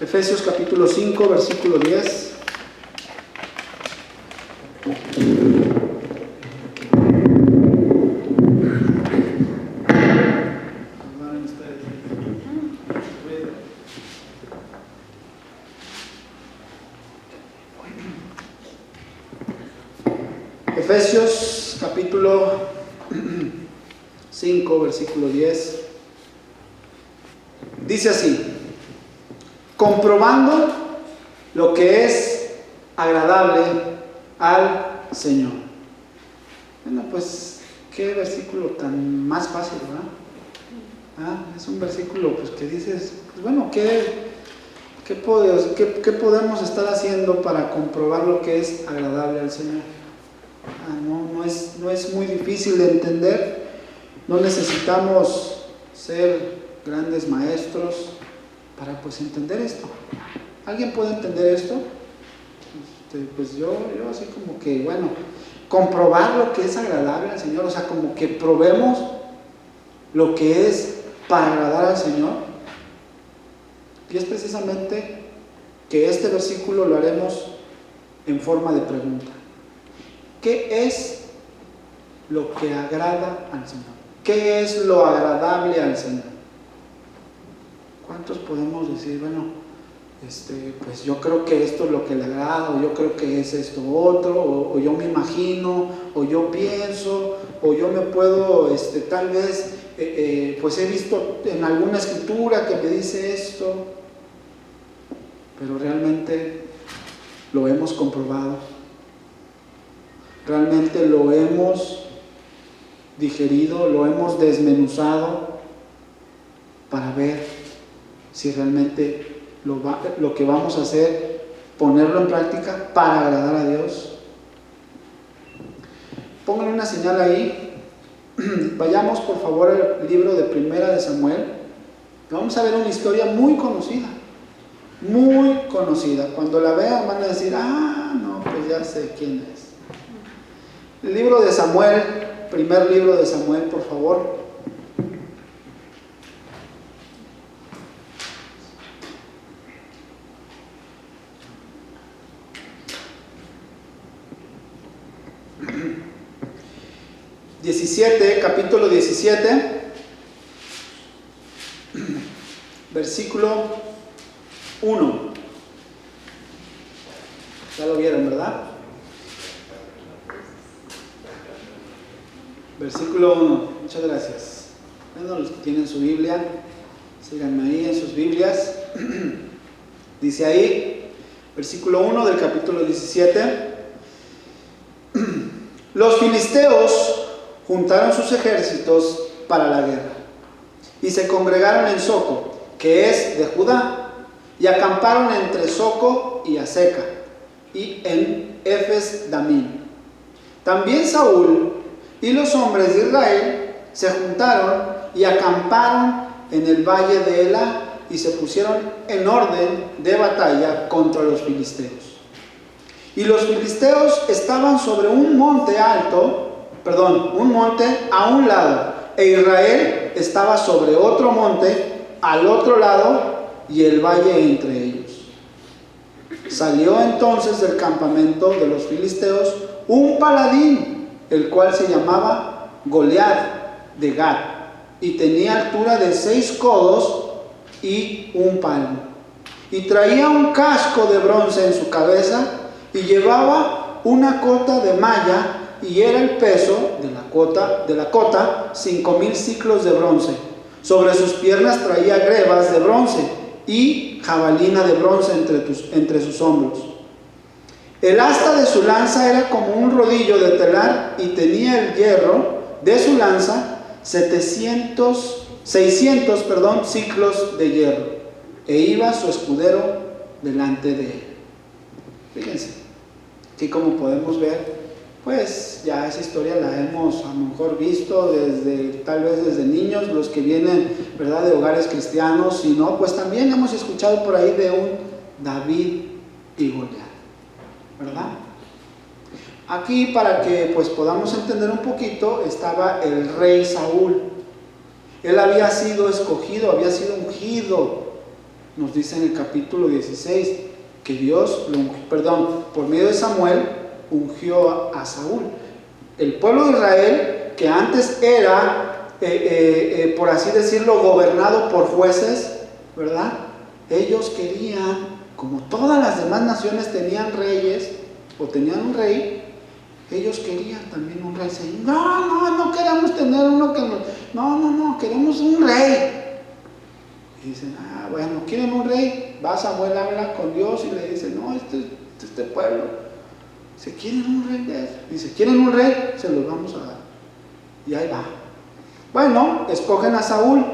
Efesios capítulo 5, versículo 10. Efesios capítulo 5, versículo 10. Dice así: comprobando lo que es agradable al Señor. Bueno, pues qué versículo tan más fácil, ¿verdad? Es un versículo pues que dices, pues bueno, ¿qué podemos estar haciendo para comprobar lo que es agradable al Señor? No es muy difícil de entender. No necesitamos ser grandes maestros para pues entender esto. ¿Alguien puede entender esto? Pues yo así como que, bueno, comprobar lo que es agradable al Señor, o sea, como que probemos lo que es para agradar al Señor. Y es precisamente que este versículo lo haremos en forma de pregunta. ¿Qué es lo que agrada al Señor? ¿Qué es lo agradable al Señor? ¿Cuántos podemos decir, bueno, pues yo creo que esto es lo que le agrada, o yo creo que es esto otro, o yo me imagino, o yo pienso, o yo me puedo, tal vez, pues he visto en alguna escritura que me dice esto, pero realmente lo hemos comprobado, realmente lo hemos digerido, lo hemos desmenuzado para ver si realmente lo que vamos a hacer, ponerlo en práctica para agradar a Dios. Pónganle una señal ahí. Vayamos por favor al libro de Primera de Samuel. Vamos a ver una historia muy conocida. Muy conocida. Cuando la vean van a decir, no, pues ya sé quién es. El libro de Samuel, primer libro de Samuel, por favor. Capítulo 17, versículo 1. Ya lo vieron, ¿verdad? Versículo 1. Muchas gracias. Bueno, los que tienen su Biblia, síganme ahí en sus Biblias. Dice ahí, versículo 1 del capítulo 17. Los filisteos juntaron sus ejércitos para la guerra y se congregaron en Soco, que es de Judá, y acamparon entre Soco y Aseca y en Efes-Damim. También Saúl y los hombres de Israel se juntaron y acamparon en el valle de Ela y se pusieron en orden de batalla contra los filisteos. Y los filisteos estaban sobre un monte a un lado, e Israel estaba sobre otro monte al otro lado, y el valle entre ellos. Salió entonces del campamento de los filisteos un paladín, el cual se llamaba Goliat de Gat, y tenía altura de 6 codos y un palmo, y traía un casco de bronce en su cabeza, y llevaba una cota de malla, y era el peso de la cota 5,000 siclos de bronce. Sobre sus piernas traía grebas de bronce y jabalina de bronce entre sus hombros. El asta de su lanza era como un rodillo de telar, y tenía el hierro de su lanza 600 ciclos de hierro, e iba su escudero delante de él. Fíjense, aquí como podemos ver, pues ya esa historia la hemos a lo mejor visto tal vez desde niños, los que vienen, ¿verdad?, de hogares cristianos, y no, pues también hemos escuchado por ahí de un David y Goliat, ¿verdad? Aquí, para que pues podamos entender un poquito, estaba el rey Saúl. Él había sido escogido, había sido ungido nos dice en el capítulo 16 que Dios, por medio de Samuel, ungió a Saúl. El pueblo de Israel, que antes era, por así decirlo, gobernado por jueces, ¿verdad? Ellos querían, como todas las demás naciones tenían reyes, o tenían un rey, ellos querían también un rey. No queremos tener uno que nos... No, queremos un rey. Y dicen, bueno, ¿quieren un rey? Va Samuel, habla con Dios y le dice, no, este pueblo, si quieren un rey de eso. Dice, ¿quieren un rey? Se los vamos a dar. Y ahí va. Bueno, escogen a Saúl,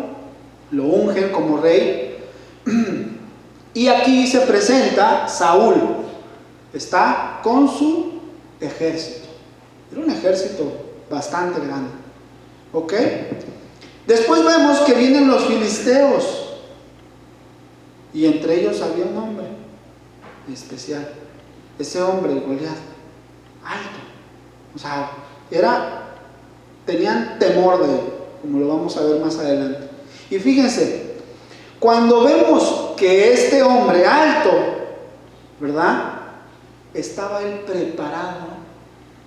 lo ungen como rey. Y aquí se presenta Saúl. Está con su ejército. Era un ejército bastante grande. ¿Ok? Después vemos que vienen los filisteos. Y entre ellos había un hombre especial. Ese hombre, Goliat, alto. O sea, tenían temor de él, como lo vamos a ver más adelante. Y fíjense, cuando vemos que este hombre alto, ¿verdad?, estaba él preparado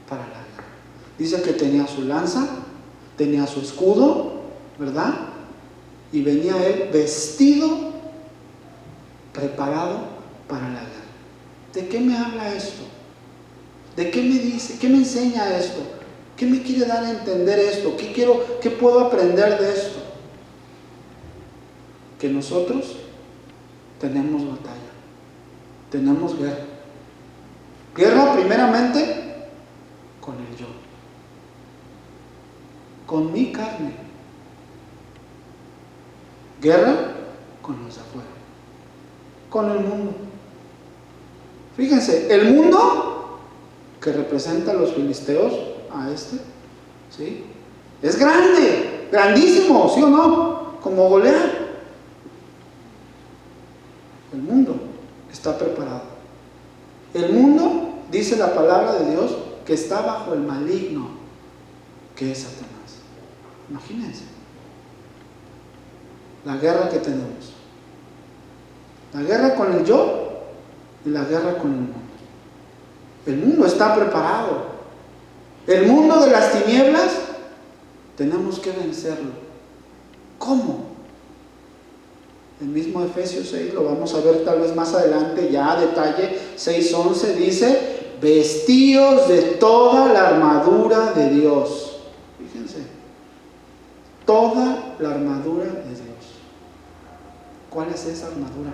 para la guerra. Dice que tenía su lanza, tenía su escudo, ¿verdad? Y venía él vestido, preparado para la guerra. ¿De qué me habla esto? ¿De qué me dice? ¿Qué me enseña esto? ¿Qué me quiere dar a entender esto? ¿Qué puedo aprender de esto? Que nosotros tenemos batalla, tenemos guerra. Guerra primeramente con el yo, con mi carne. Guerra con los de afuera, con el mundo. Fíjense, el mundo que representa a los filisteos, ¿sí?, es grande, grandísimo, ¿sí o no? Como Goliat. El mundo está preparado. El mundo, dice la palabra de Dios, que está bajo el maligno, que es Satanás. Imagínense la guerra que tenemos. La guerra con el yo y la guerra con el mundo. El mundo está preparado. El mundo de las tinieblas tenemos que vencerlo. ¿Cómo? El mismo Efesios 6, lo vamos a ver tal vez más adelante, ya a detalle, 6:11 dice, vestíos de toda la armadura de Dios. Fíjense, toda la armadura de Dios. ¿Cuál es esa armadura?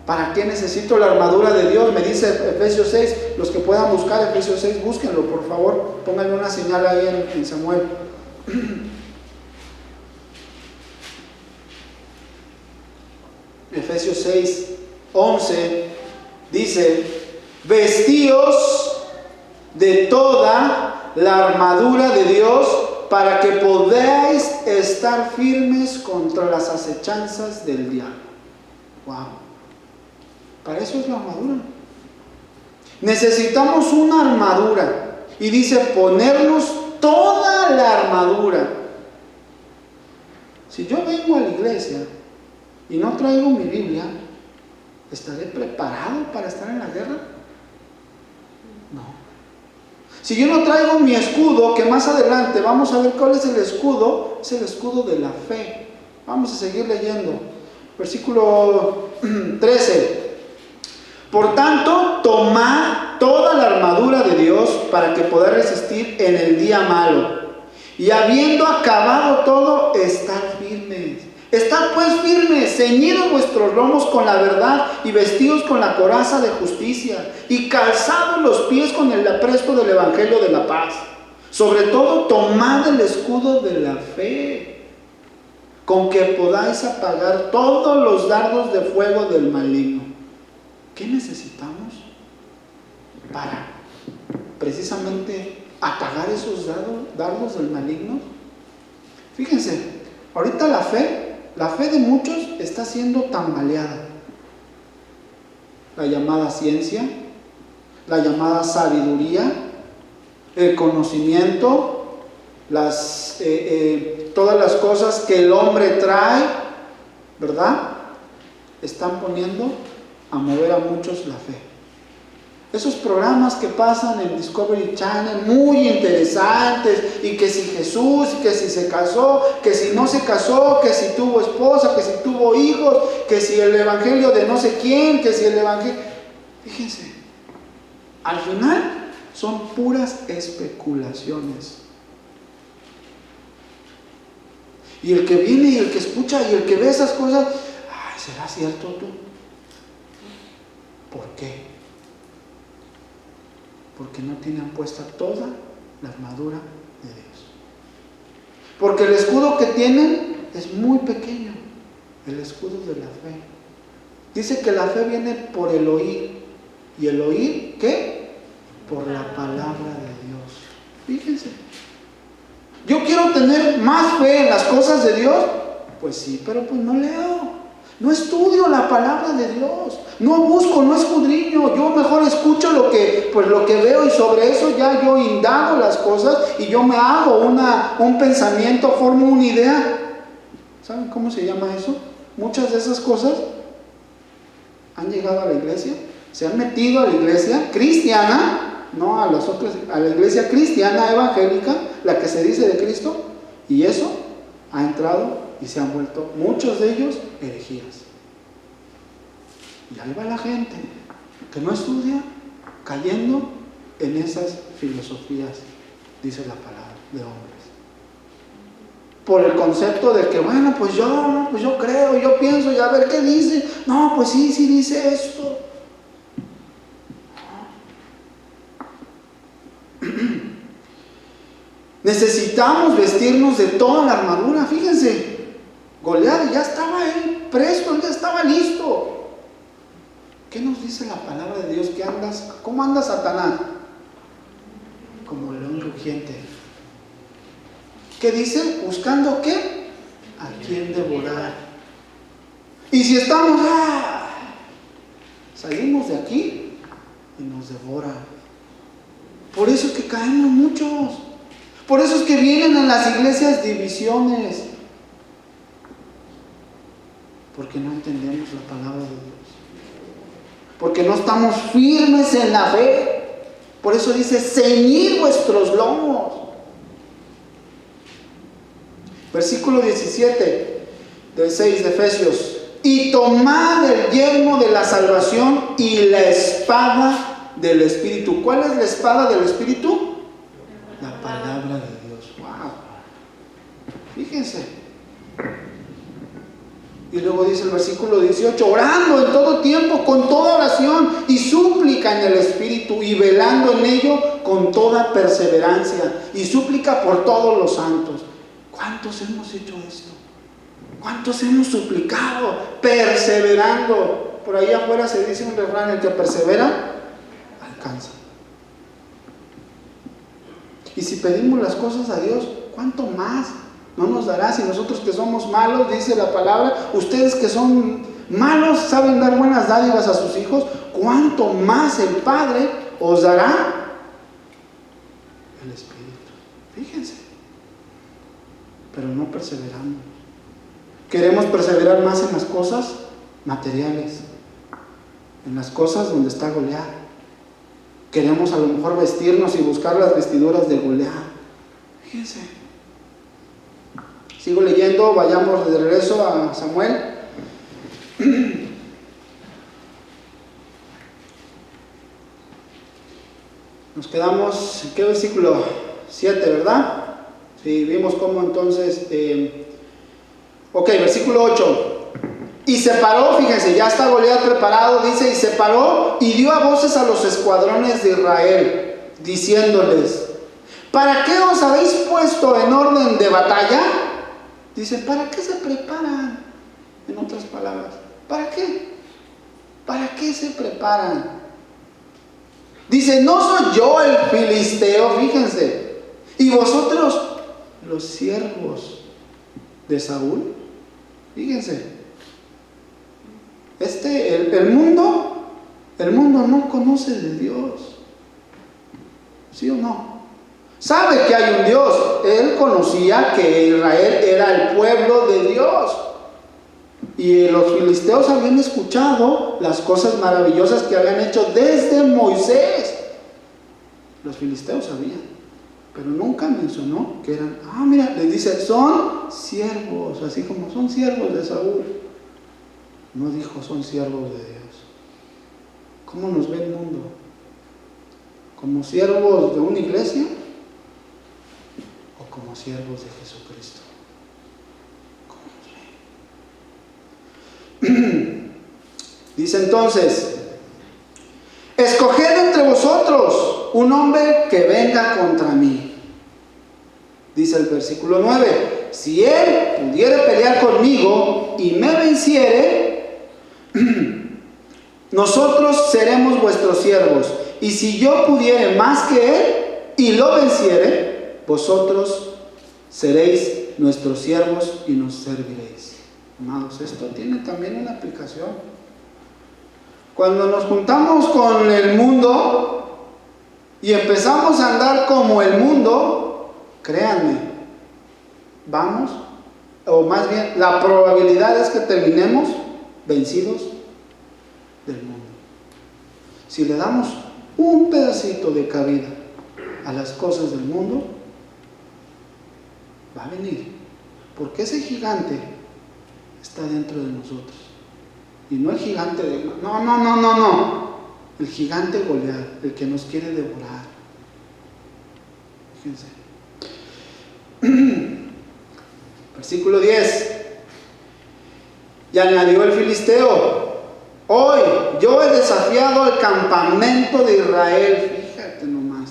¿Para qué necesito la armadura de Dios? Me dice Efesios 6, los que puedan buscar Efesios 6, búsquenlo por favor, pónganle una señal ahí en Samuel. Efesios 6:11 dice, vestíos de toda la armadura de Dios para que podáis estar firmes contra las acechanzas del diablo. Wow. Para eso es la armadura. Necesitamos una armadura. Y dice ponernos toda la armadura. Si yo vengo a la iglesia y no traigo mi Biblia, ¿estaré preparado para estar en la guerra? No. Si yo no traigo mi escudo, que más adelante vamos a ver cuál es el escudo, es el escudo de la fe. Vamos a seguir leyendo. Versículo 13. Por tanto, tomad toda la armadura de Dios para que podáis resistir en el día malo. Y habiendo acabado todo, estad firmes. Estad pues firmes, ceñidos vuestros lomos con la verdad y vestidos con la coraza de justicia y calzados los pies con el apresto del evangelio de la paz. Sobre todo, tomad el escudo de la fe, con que podáis apagar todos los dardos de fuego del maligno. ¿Qué necesitamos para precisamente apagar esos dardos del maligno? Fíjense, ahorita la fe de muchos está siendo tambaleada. La llamada ciencia, la llamada sabiduría, el conocimiento, todas las cosas que el hombre trae, ¿verdad? están poniendo a mover a muchos la fe. Esos programas que pasan en Discovery Channel, muy interesantes, y que si Jesús, y que si se casó, que si no se casó, que si tuvo esposa, que si tuvo hijos, que si el evangelio de no sé quién, que si el evangelio... Fíjense, al final son puras especulaciones. Y el que viene y el que escucha y el que ve esas cosas, ay, ¿será cierto tú? ¿Por qué? Porque no tienen puesta toda la armadura de Dios. Porque el escudo que tienen es muy pequeño, el escudo de la fe. Dice que la fe viene por el oír. ¿Y el oír qué? Por la palabra de Dios. Fíjense. ¿Yo quiero tener más fe en las cosas de Dios? Pues sí, pero pues no leo. No estudio la palabra de Dios, no busco, no escudriño. Yo mejor escucho lo que veo, y sobre eso ya yo indago las cosas y yo me hago un pensamiento, formo una idea. ¿Saben cómo se llama eso? Muchas de esas cosas han llegado a la iglesia, se han metido a la iglesia cristiana, no a las otras, a la iglesia cristiana evangélica, la que se dice de Cristo, y eso ha entrado y se han vuelto, muchos de ellos, herejías. Y ahí va la gente que no estudia, cayendo en esas filosofías, dice la palabra, de hombres. Por el concepto de que, bueno, pues yo creo, yo pienso, y a ver qué dice. No, pues sí dice esto. Necesitamos vestirnos de toda la armadura. Fíjense, Goliat ya estaba él presto, él ya estaba listo. ¿Qué nos dice la palabra de Dios? ¿Cómo anda Satanás? Como león rugiente. ¿Qué dice? ¿Buscando qué? ¿A quién devorar? Y si estamos, salimos de aquí y nos devora. Por eso es que caemos muchos. Por eso es que vienen en las iglesias divisiones. Porque no entendemos la palabra de Dios. Porque no estamos firmes en la fe. Por eso dice, ceñid vuestros lomos. Versículo 17 del 6 de Efesios. Y tomad el yelmo de la salvación y la espada del Espíritu. ¿Cuál es la espada del Espíritu? La palabra de Dios. Wow. Fíjense. Y luego dice el versículo 18, orando en todo tiempo, con toda oración y súplica en el Espíritu, y velando en ello con toda perseverancia y súplica por todos los santos. ¿Cuántos hemos hecho esto? ¿Cuántos hemos suplicado? Perseverando. Por ahí afuera se dice un refrán, el que persevera, alcanza. Y si pedimos las cosas a Dios, ¿cuánto más no nos dará? Si nosotros que somos malos, dice la palabra, ustedes que son malos saben dar buenas dádivas a sus hijos, ¿cuánto más el Padre os dará el Espíritu? Fíjense. Pero no perseveramos. Queremos perseverar más en las cosas materiales, en las cosas donde está Goliat. Queremos a lo mejor vestirnos y buscar las vestiduras de Goliat. Fíjense. Sigo leyendo, vayamos de regreso a Samuel. Nos quedamos, ¿en qué versículo? 7, ¿verdad? Sí, vimos cómo entonces... Ok, versículo 8. Y se paró, fíjense, ya está Goliat preparado, dice, y se paró y dio a voces a los escuadrones de Israel, diciéndoles, ¿para qué os habéis puesto en orden de batalla? Dice, ¿para qué se preparan? En otras palabras, ¿para qué? ¿Para qué se preparan? Dice, ¿no soy yo el filisteo? Fíjense, y vosotros los siervos de Saúl. Fíjense, el mundo no conoce de Dios, ¿sí o no? Sabe que hay un Dios. Él conocía que Israel era el pueblo de Dios, Y los filisteos habían escuchado las cosas maravillosas que habían hecho desde Moisés. Los filisteos sabían, pero nunca mencionó que eran, mira, les dice, son siervos, así como son siervos de Saúl. No dijo, son siervos de Dios. ¿Cómo nos ve el mundo? ¿Como siervos de una iglesia? ¿O como siervos de Jesucristo? ¿Cómo nos ve? Dice entonces, escoged entre vosotros un hombre que venga contra mí. Dice el versículo 9, si él pudiere pelear conmigo y me venciere, nosotros seremos vuestros siervos. Y si yo pudiere más que él y lo venciere, vosotros seréis nuestros siervos y nos serviréis. Amados, esto tiene también una aplicación. Cuando nos juntamos con el mundo y empezamos a andar como el mundo, créanme, vamos, o más bien, la probabilidad es que terminemos vencidos del mundo. Si le damos un pedacito de cabida a las cosas del mundo, va a venir, porque ese gigante está dentro de nosotros. Y no el gigante de... No. El gigante Goliat, el que nos quiere devorar. Fíjense. Versículo 10. Y añadió el filisteo, hoy yo he desafiado al campamento de Israel. Fíjate nomás.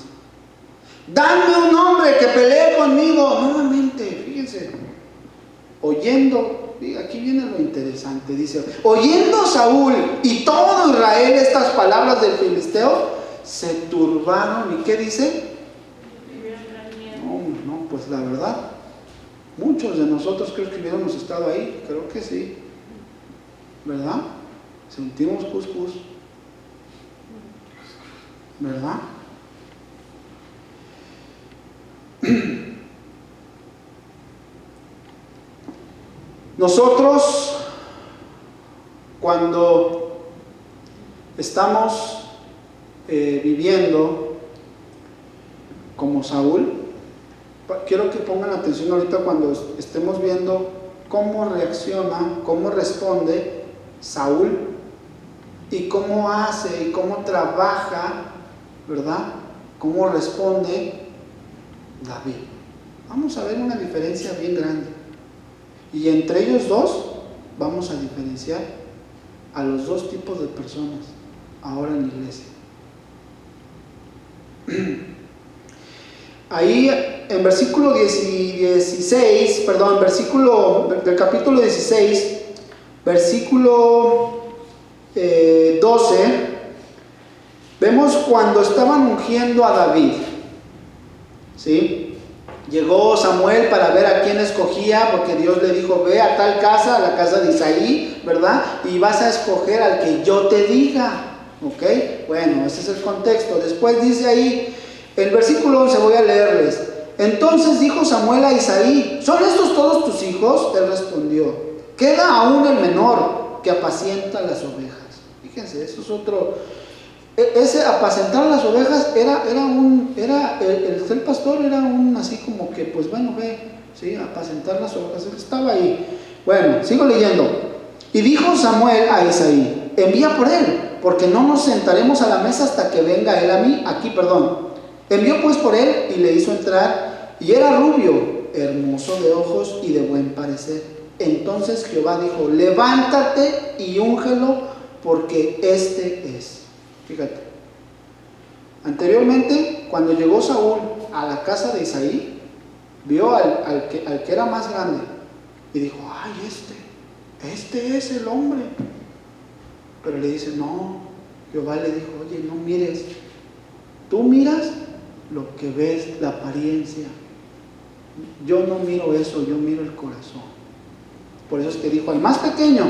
Dame un hombre que pelee conmigo. Nuevamente, fíjense. Oyendo, aquí viene lo interesante, dice, oyendo Saúl y todo Israel estas palabras del filisteo, se turbaron. ¿Y qué dice? No, pues la verdad, muchos de nosotros creo que hubiéramos estado ahí, creo que sí, ¿verdad? Sentimos cuscús, ¿verdad? Nosotros, cuando estamos viviendo como Saúl, quiero que pongan atención ahorita cuando estemos viendo cómo reacciona, cómo responde Saúl y cómo hace y cómo trabaja, ¿verdad? Cómo responde David. Vamos a ver una diferencia bien grande. Y entre ellos dos vamos a diferenciar a los dos tipos de personas ahora en la iglesia. Ahí en versículo 16, perdón, versículo del capítulo 16, versículo 12, vemos cuando estaban ungiendo a David, ¿sí? Llegó Samuel para ver a quién escogía, porque Dios le dijo, ve a tal casa, a la casa de Isaí, ¿verdad? Y vas a escoger al que yo te diga, ¿ok? Bueno, ese es el contexto. Después dice ahí, el versículo 11, voy a leerles. Entonces dijo Samuel a Isaí, ¿son estos todos tus hijos? Él respondió, queda aún el menor que apacienta las ovejas. Fíjense, eso es otro... Ese apacentar las ovejas el ser pastor era un así como que, pues bueno, ve, ¿sí? Apacentar las ovejas, él estaba ahí. Bueno, sigo leyendo. Y dijo Samuel a Isaí, envía por él, porque no nos sentaremos a la mesa hasta que venga él a mí, Envió pues por él y le hizo entrar, y era rubio, hermoso de ojos y de buen parecer. Entonces Jehová dijo, levántate y úngelo, porque este es. Fíjate, anteriormente cuando llegó Saúl a la casa de Isaí, vio al que era más grande y dijo, ay, este es el hombre. Pero le dice, no, Jehová le dijo, oye, no mires, tú miras lo que ves, la apariencia, yo no miro eso, yo miro el corazón. Por eso es que dijo al más pequeño,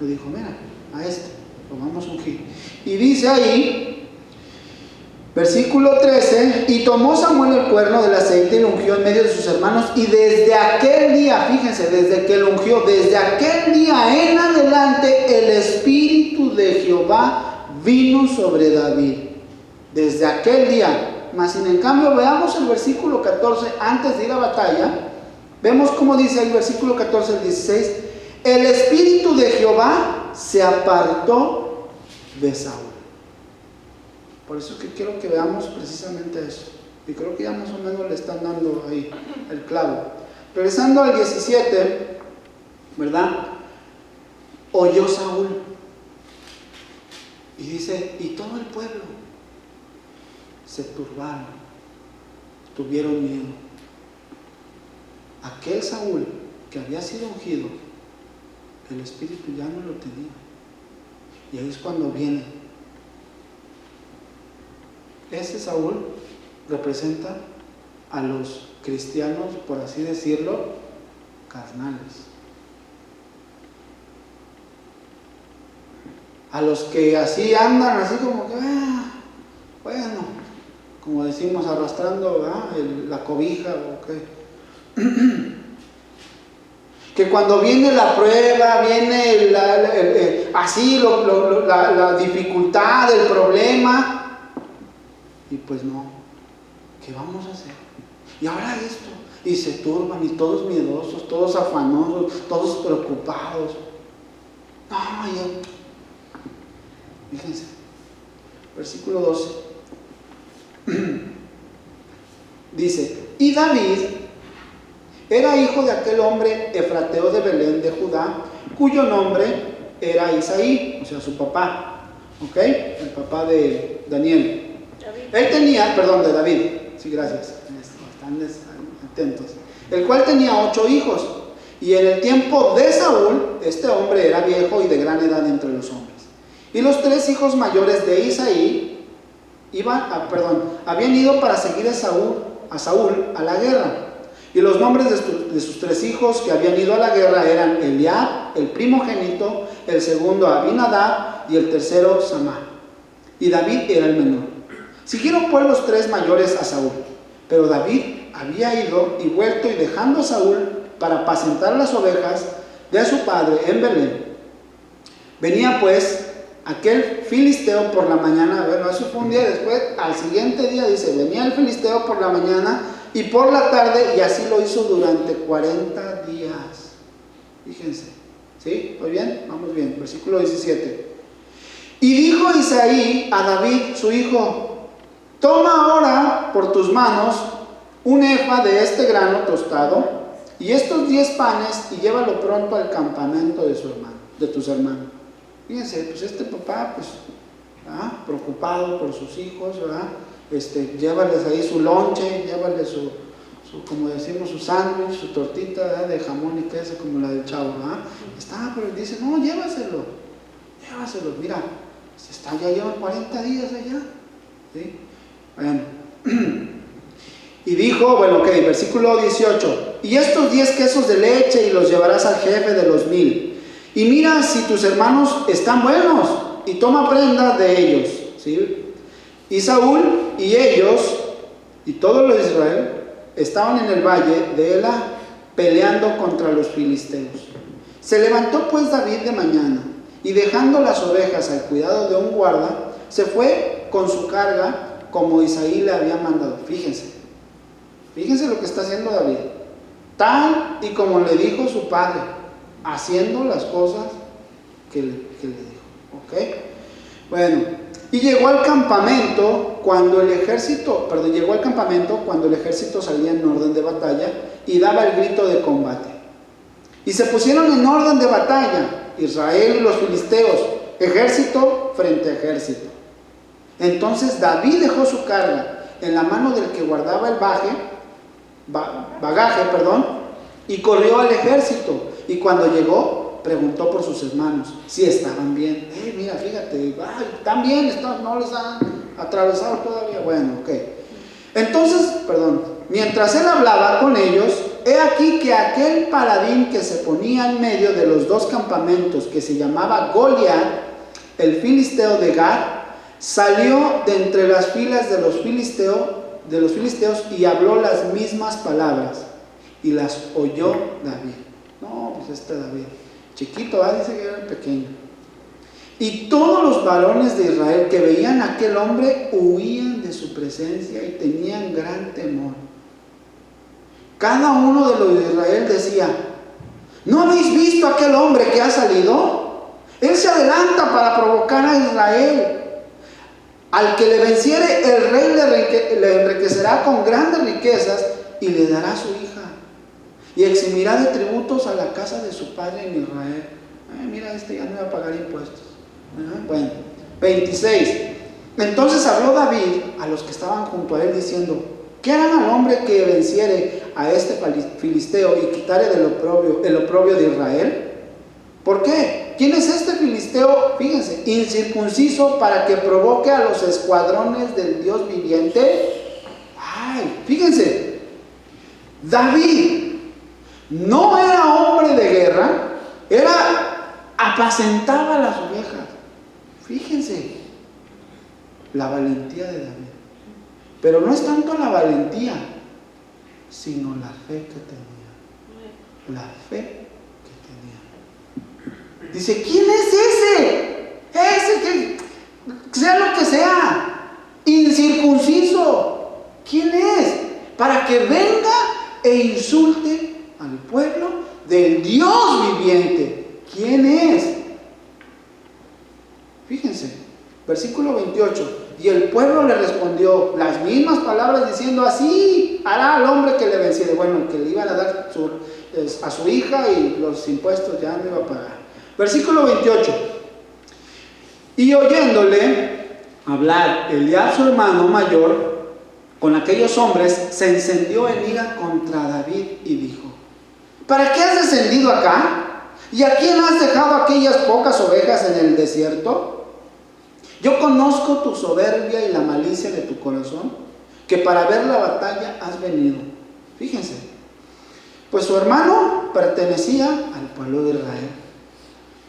le dijo, mira, a este lo vamos a ungir. Y dice ahí, Versículo 13, y tomó Samuel el cuerno del aceite y lo ungió en medio de sus hermanos, y desde aquel día, fíjense, desde que lo ungió, desde aquel día en adelante, el Espíritu de Jehová vino sobre David. Desde aquel día. Mas sin en cambio, veamos el versículo 14, antes de ir a batalla, vemos cómo dice el versículo 14 al 16, el Espíritu de Jehová se apartó de Saúl. Por eso es que quiero que veamos precisamente eso. Y creo que ya más o menos le están dando ahí el clavo. Regresando al 17, ¿verdad? Oyó Saúl. Y dice, y todo el pueblo se turbaron, tuvieron miedo. Aquel Saúl que había sido ungido, el Espíritu ya no lo tenía. Y ahí es cuando viene. Ese Saúl representa a los cristianos, por así decirlo, carnales. A los que así andan, así como que, bueno, como decimos, arrastrando la cobija o qué. Que cuando viene la prueba, viene la dificultad, el problema, y pues no, ¿qué vamos a hacer? Y ahora esto, y se turban, y todos miedosos, todos afanosos, todos preocupados. Fíjense, versículo 12. Dice, y David era hijo de aquel hombre efrateo de Belén de Judá, cuyo nombre era Isaí, o sea, su papá, ¿ok? El papá de Daniel. Él tenía, de David, sí, gracias, están atentos. El cual tenía 8 hijos, y en el tiempo de Saúl, este hombre era viejo y de gran edad entre los hombres. Y los 3 hijos mayores de Isaí habían ido para seguir a Saúl a la guerra. Y los nombres de sus 3 hijos que habían ido a la guerra eran Eliab, el primogénito, el segundo Abinadab y el tercero Samá. Y David era el menor. Siguieron pues los 3 mayores a Saúl, pero David había ido y vuelto y dejando a Saúl para apacentar las ovejas de su padre en Belén. Venía pues aquel filisteo por la mañana, bueno, eso fue un día después, al siguiente día dice, venía el filisteo por la mañana y por la tarde, y así lo hizo durante 40 días. Fíjense, ¿sí? ¿Muy bien? Vamos bien, versículo 17. Y dijo Isaí a David, su hijo, toma ahora por tus manos un efa de este grano tostado y estos 10 panes y llévalo pronto al campamento de tus hermanos. Fíjense, pues este papá, pues, preocupado por sus hijos, ¿verdad? Llévales ahí su lonche, llévales su como decimos, su sándwich, su tortita, ¿verdad? De jamón y queso como la del chavo, ¿verdad? Pero dice, no, llévaselo, mira, ya llevan 40 días allá, ¿sí? Bueno, y dijo, versículo 18, y estos 10 quesos de leche y los llevarás al jefe de los 1000, y mira si tus hermanos están buenos, y toma prenda de ellos, ¿sí? Y Saúl y ellos, y todos los de Israel, estaban en el valle de Ela, peleando contra los filisteos. Se levantó pues David de mañana, y dejando las ovejas al cuidado de un guarda, se fue con su carga, como Isaí le había mandado. Fíjense lo que está haciendo David, tal y como le dijo su padre, haciendo las cosas que le dijo, ¿ok? Bueno, y llegó al campamento cuando el ejército salía en orden de batalla y daba el grito de combate. Y se pusieron en orden de batalla, Israel y los filisteos, ejército frente a ejército. Entonces David dejó su carga en la mano del que guardaba el bagaje, y corrió al ejército. Y cuando llegó, preguntó por sus hermanos si estaban bien. Mira, fíjate, están bien, no les han atravesado todavía. Bueno, ok. Entonces, mientras él hablaba con ellos, he aquí que aquel paladín que se ponía en medio de los 2 campamentos, que se llamaba Goliat, el filisteo de Gat, salió de entre las filas de los filisteos y habló las mismas palabras y las oyó David. No, pues David, chiquito, dice que era pequeño. Y todos los varones de Israel que veían a aquel hombre huían de su presencia y tenían gran temor. Cada uno de los de Israel decía: ¿no habéis visto a aquel hombre que ha salido? Él se adelanta para provocar a Israel. Al que le venciere, el rey le enriquecerá con grandes riquezas y le dará su hija. Y eximirá de tributos a la casa de su padre en Israel. Mira, ya no va a pagar impuestos. Bueno, 26. Entonces habló David a los que estaban junto a él diciendo: ¿qué harán al hombre que venciere a este filisteo y quitare el oprobio de Israel? ¿Por qué? ¿Quién es este filisteo? Fíjense, incircunciso, para que provoque a los escuadrones del Dios viviente. Ay, fíjense, David no era hombre de guerra, apacentaba las ovejas. Fíjense, la valentía de David. Pero no es tanto la valentía, sino la fe que tenía. La fe que tenía. Dice: ¿quién es ese? Ese que sea lo que sea, incircunciso. ¿Quién es? Para que venga e insulte al pueblo del Dios viviente. ¿Quién es? Fíjense, versículo 28. Y el pueblo le respondió las mismas palabras diciendo: así hará al hombre que le venciere. Bueno, que le iban a dar a su hija y los impuestos ya no iba a pagar. Versículo 28. Y oyéndole hablar Eliab, su hermano mayor, con aquellos hombres, se encendió en ira contra David y dijo: ¿para qué has descendido acá? ¿Y a quién has dejado aquellas pocas ovejas en el desierto? Yo conozco tu soberbia y la malicia de tu corazón, que para ver la batalla has venido. Fíjense, pues su hermano pertenecía al pueblo de Israel.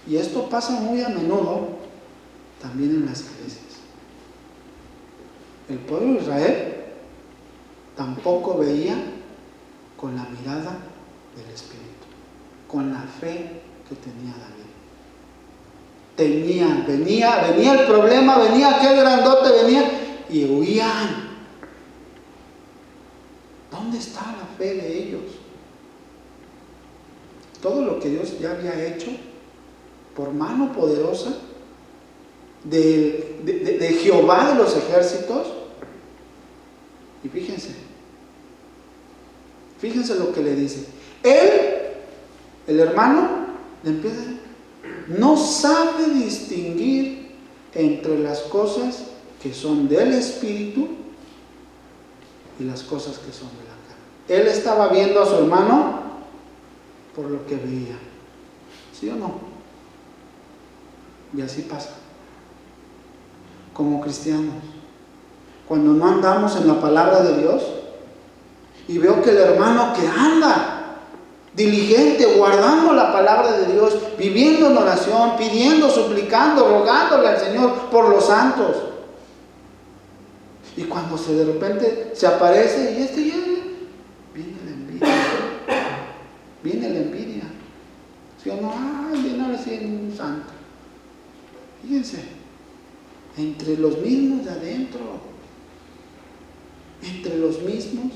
Y esto pasa muy a menudo también en las iglesias. El pueblo de Israel tampoco veía con la mirada del Espíritu, con la fe que tenía David. Venía el problema, venía aquel grandote, y huían. ¿Dónde está la fe de ellos? Todo lo que Dios ya había hecho por mano poderosa de Jehová de los ejércitos. Y fíjense lo que le dice. Él, el hermano, le empieza a decir: no sabe distinguir entre las cosas que son del Espíritu y las cosas que son de la carne. Él estaba viendo a su hermano por lo que veía. ¿Sí o no? Y así pasa. Como cristianos, cuando no andamos en la palabra de Dios y veo que el hermano que anda diligente, guardando la palabra de Dios, viviendo en oración, pidiendo, suplicando, rogándole al Señor por los santos. Y cuando de repente se aparece viene la envidia. Viene la envidia. ¿Sí o no? Viene ahora sí en un santo. Fíjense, entre los mismos de adentro, entre los mismos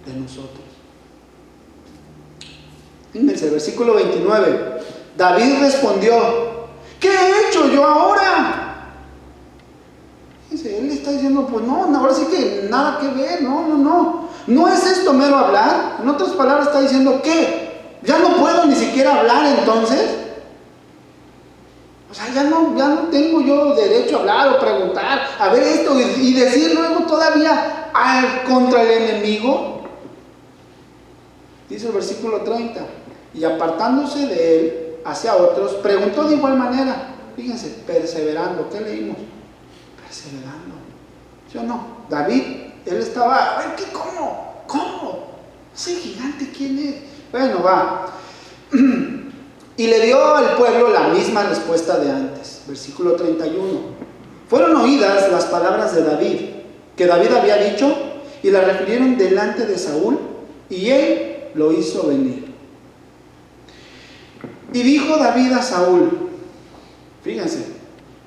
de nosotros. Fíjense, versículo 29. David respondió: ¿qué he hecho yo ahora? Fíjense, él está diciendo: pues no, ahora sí que nada que ver, no. ¿No es esto mero hablar? En otras palabras está diciendo: ¿qué? ¿Ya no puedo ni siquiera hablar entonces? O sea, ya no tengo yo derecho a hablar o preguntar, a ver esto y decir luego todavía contra el enemigo. Dice el versículo 30. Y apartándose de él hacia otros, preguntó de igual manera. Fíjense, perseverando. ¿Qué leímos? Perseverando. ¿Sí o no? David, él estaba, a ver, ¿qué? ¿Cómo? ¿Ese gigante quién es? Bueno, va. Y le dio al pueblo la misma respuesta de antes. Versículo 31. Fueron oídas las palabras de David, que David había dicho, y las refirieron delante de Saúl, y él lo hizo venir. Y dijo David a Saúl, fíjense,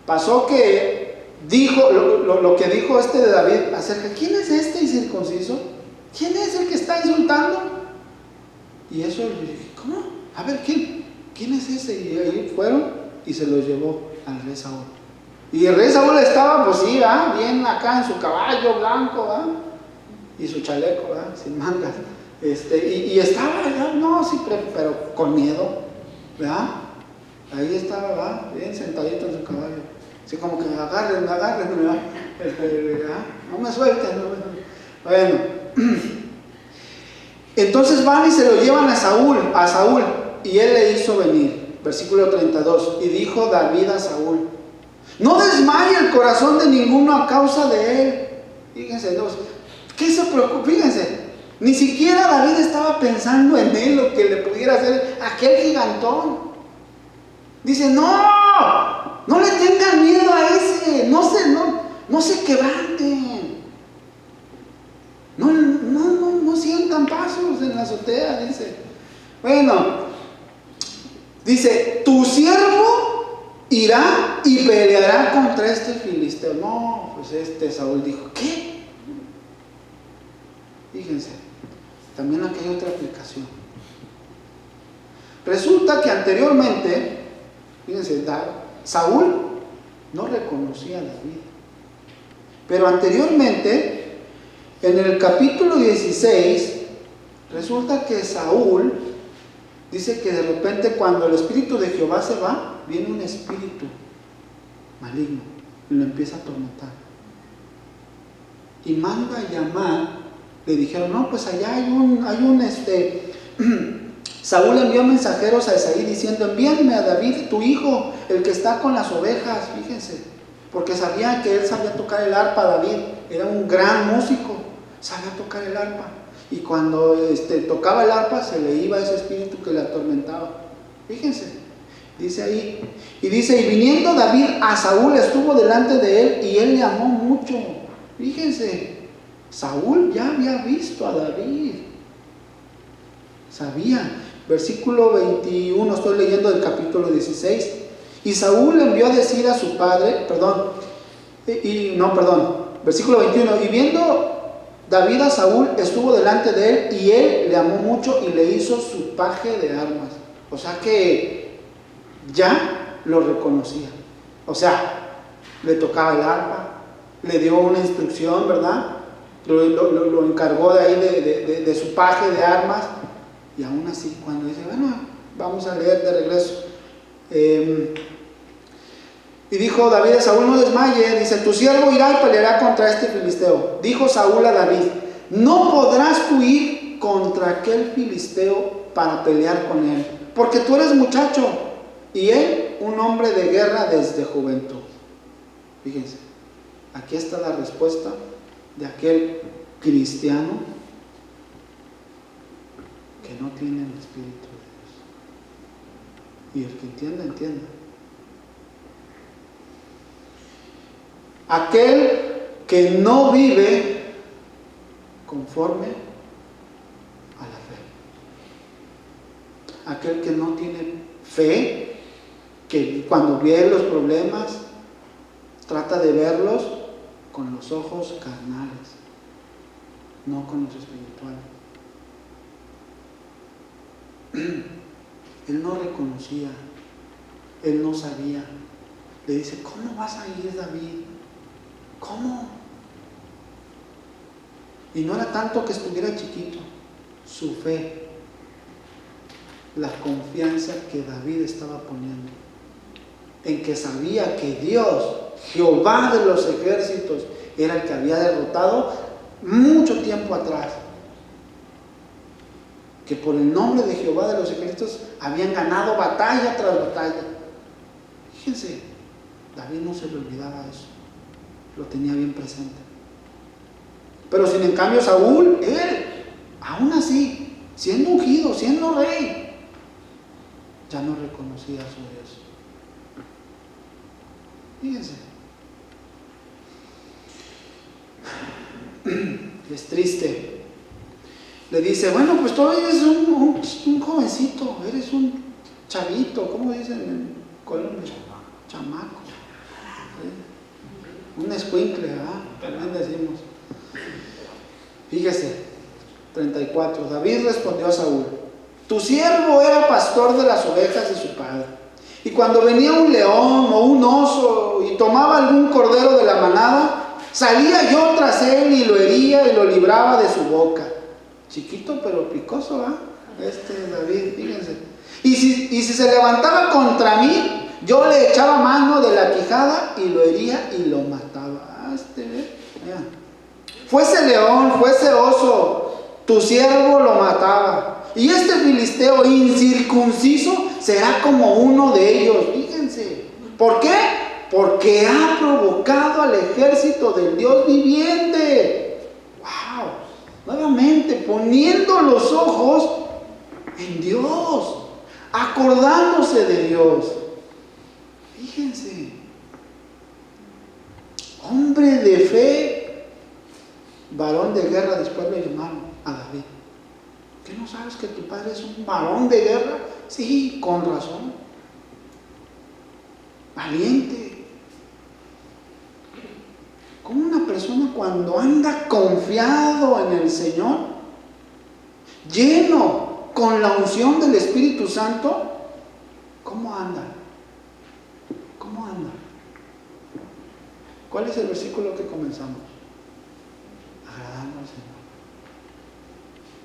pasó que dijo lo que dijo de David acerca, ¿quién es este incircunciso? ¿Quién es el que está insultando? Y eso yo dije, ¿cómo? A ver, ¿quién es ese? Y ahí fueron y se lo llevó al rey Saúl. Y el rey Saúl estaba, pues sí, bien acá en su caballo blanco, y su chaleco, sin mangas. Y estaba, no, sí, pero con miedo, ¿verdad? Ahí estaba, bien sentadito en su caballo. Así como que agárrenme, ¿verdad? No me suelten, no. Bueno, entonces van y se lo llevan a Saúl, y él le hizo venir. Versículo 32. Y dijo David a Saúl, no desmaye el corazón de ninguno a causa de él. Fíjense, ¿qué se preocupa? Fíjense, ni siquiera David estaba pensando en él, lo que le pudiera hacer aquel gigantón. Dice, no le tengan miedo a ese, no se quebranten, no sientan pasos en la azotea, dice. Bueno, dice, tu siervo irá y peleará contra este filisteo. No, pues Saúl dijo, ¿qué? Fíjense, también aquí hay otra aplicación. Resulta que anteriormente, fíjense, Saúl no reconocía a David. Pero anteriormente, en el capítulo 16, resulta que Saúl dice que de repente cuando el espíritu de Jehová se va, viene un espíritu maligno y lo empieza a atormentar. Y manda a llamar, le dijeron, no, pues allá hay un Saúl envió mensajeros a Isaí diciendo, envíame a David, tu hijo, el que está con las ovejas, fíjense, porque sabía que él sabía tocar el arpa. David era un gran músico, sabía tocar el arpa, y cuando tocaba el arpa se le iba ese espíritu que le atormentaba. Fíjense, dice ahí, y dice, y viniendo David a Saúl, estuvo delante de él, y él le amó mucho. Fíjense, Saúl ya había visto a David, sabía. Versículo 21, estoy leyendo del capítulo 16. Y Saúl envió a decir a su padre, versículo 21, y viendo David a Saúl, estuvo delante de él, y él le amó mucho y le hizo su paje de armas. O sea que ya lo reconocía. O sea, le tocaba el arpa, le dio una instrucción, ¿verdad? Lo encargó de ahí de su paje de armas. Y aún así, cuando dice, bueno, vamos a leer de regreso. Y dijo David a Saúl, no desmaye, dice, tu siervo irá y peleará contra este filisteo. Dijo Saúl a David, no podrás tú ir contra aquel filisteo para pelear con él, porque tú eres muchacho, y él un hombre de guerra desde juventud. Fíjense, aquí está la respuesta de aquel cristiano que no tiene el Espíritu de Dios. Y el que entienda, entienda. Aquel que no vive conforme a la fe. Aquel que no tiene fe, que cuando ve los problemas, trata de verlos con los ojos carnales, no con los espirituales. Él no reconocía, él no sabía. Le dice, ¿cómo vas a ir, David? ¿Cómo? Y no era tanto que estuviera chiquito, su fe, la confianza que David estaba poniendo, en que sabía que Dios, Jehová de los ejércitos, era el que había derrotado mucho tiempo atrás. Que por el nombre de Jehová de los ejércitos habían ganado batalla tras batalla. Fíjense, David no se le olvidaba eso, lo tenía bien presente. Pero sin en cambio Saúl, él, aún así, siendo ungido, siendo rey, ya no reconocía a su Dios. Fíjense, es triste. Le dice, bueno, pues tú eres un jovencito, eres un chavito, ¿cómo dicen en Colombia? Chamaco. Un escuincle, también decimos. Fíjese, 34. David respondió a Saúl: tu siervo era pastor de las ovejas de su padre. Y cuando venía un león o un oso y tomaba algún cordero de la manada, salía yo tras él y lo hería y lo libraba de su boca. Chiquito pero picoso, David, fíjense. Y si se levantaba contra mí, yo le echaba mano de la quijada y lo hería y lo mataba. Vean. Fuese león, fuese oso, tu siervo lo mataba. Y este filisteo incircunciso será como uno de ellos. Fíjense. ¿Por qué? Porque ha provocado al ejército del Dios viviente. ¡Wow! Nuevamente, poniendo los ojos en Dios, acordándose de Dios. Fíjense. Hombre de fe, varón de guerra, después lo llamaron a David. ¿Qué no sabes que tu padre es un varón de guerra? Sí, con razón. Valiente. Como una persona cuando anda confiado en el Señor, lleno con la unción del Espíritu Santo, ¿cómo anda? ¿Cómo anda? ¿Cuál es el versículo que comenzamos? Agradando al Señor.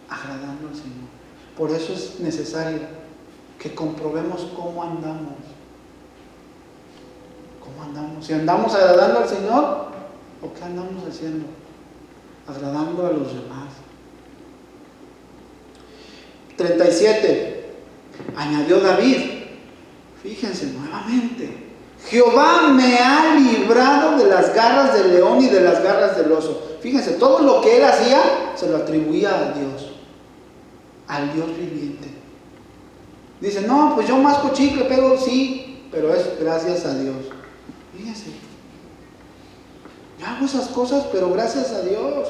Agradando al Señor. Por eso es necesario que comprobemos cómo andamos. ¿Cómo andamos? Si andamos agradando al Señor, ¿o qué andamos haciendo? Agradando a los demás. 37. Añadió David. Fíjense nuevamente. Jehová me ha librado de las garras del león y de las garras del oso. Fíjense, todo lo que él hacía se lo atribuía a Dios, al Dios viviente. Dice, no, pues yo masco chicle, pero sí, pero es gracias a Dios. Fíjense, yo hago esas cosas, pero gracias a Dios.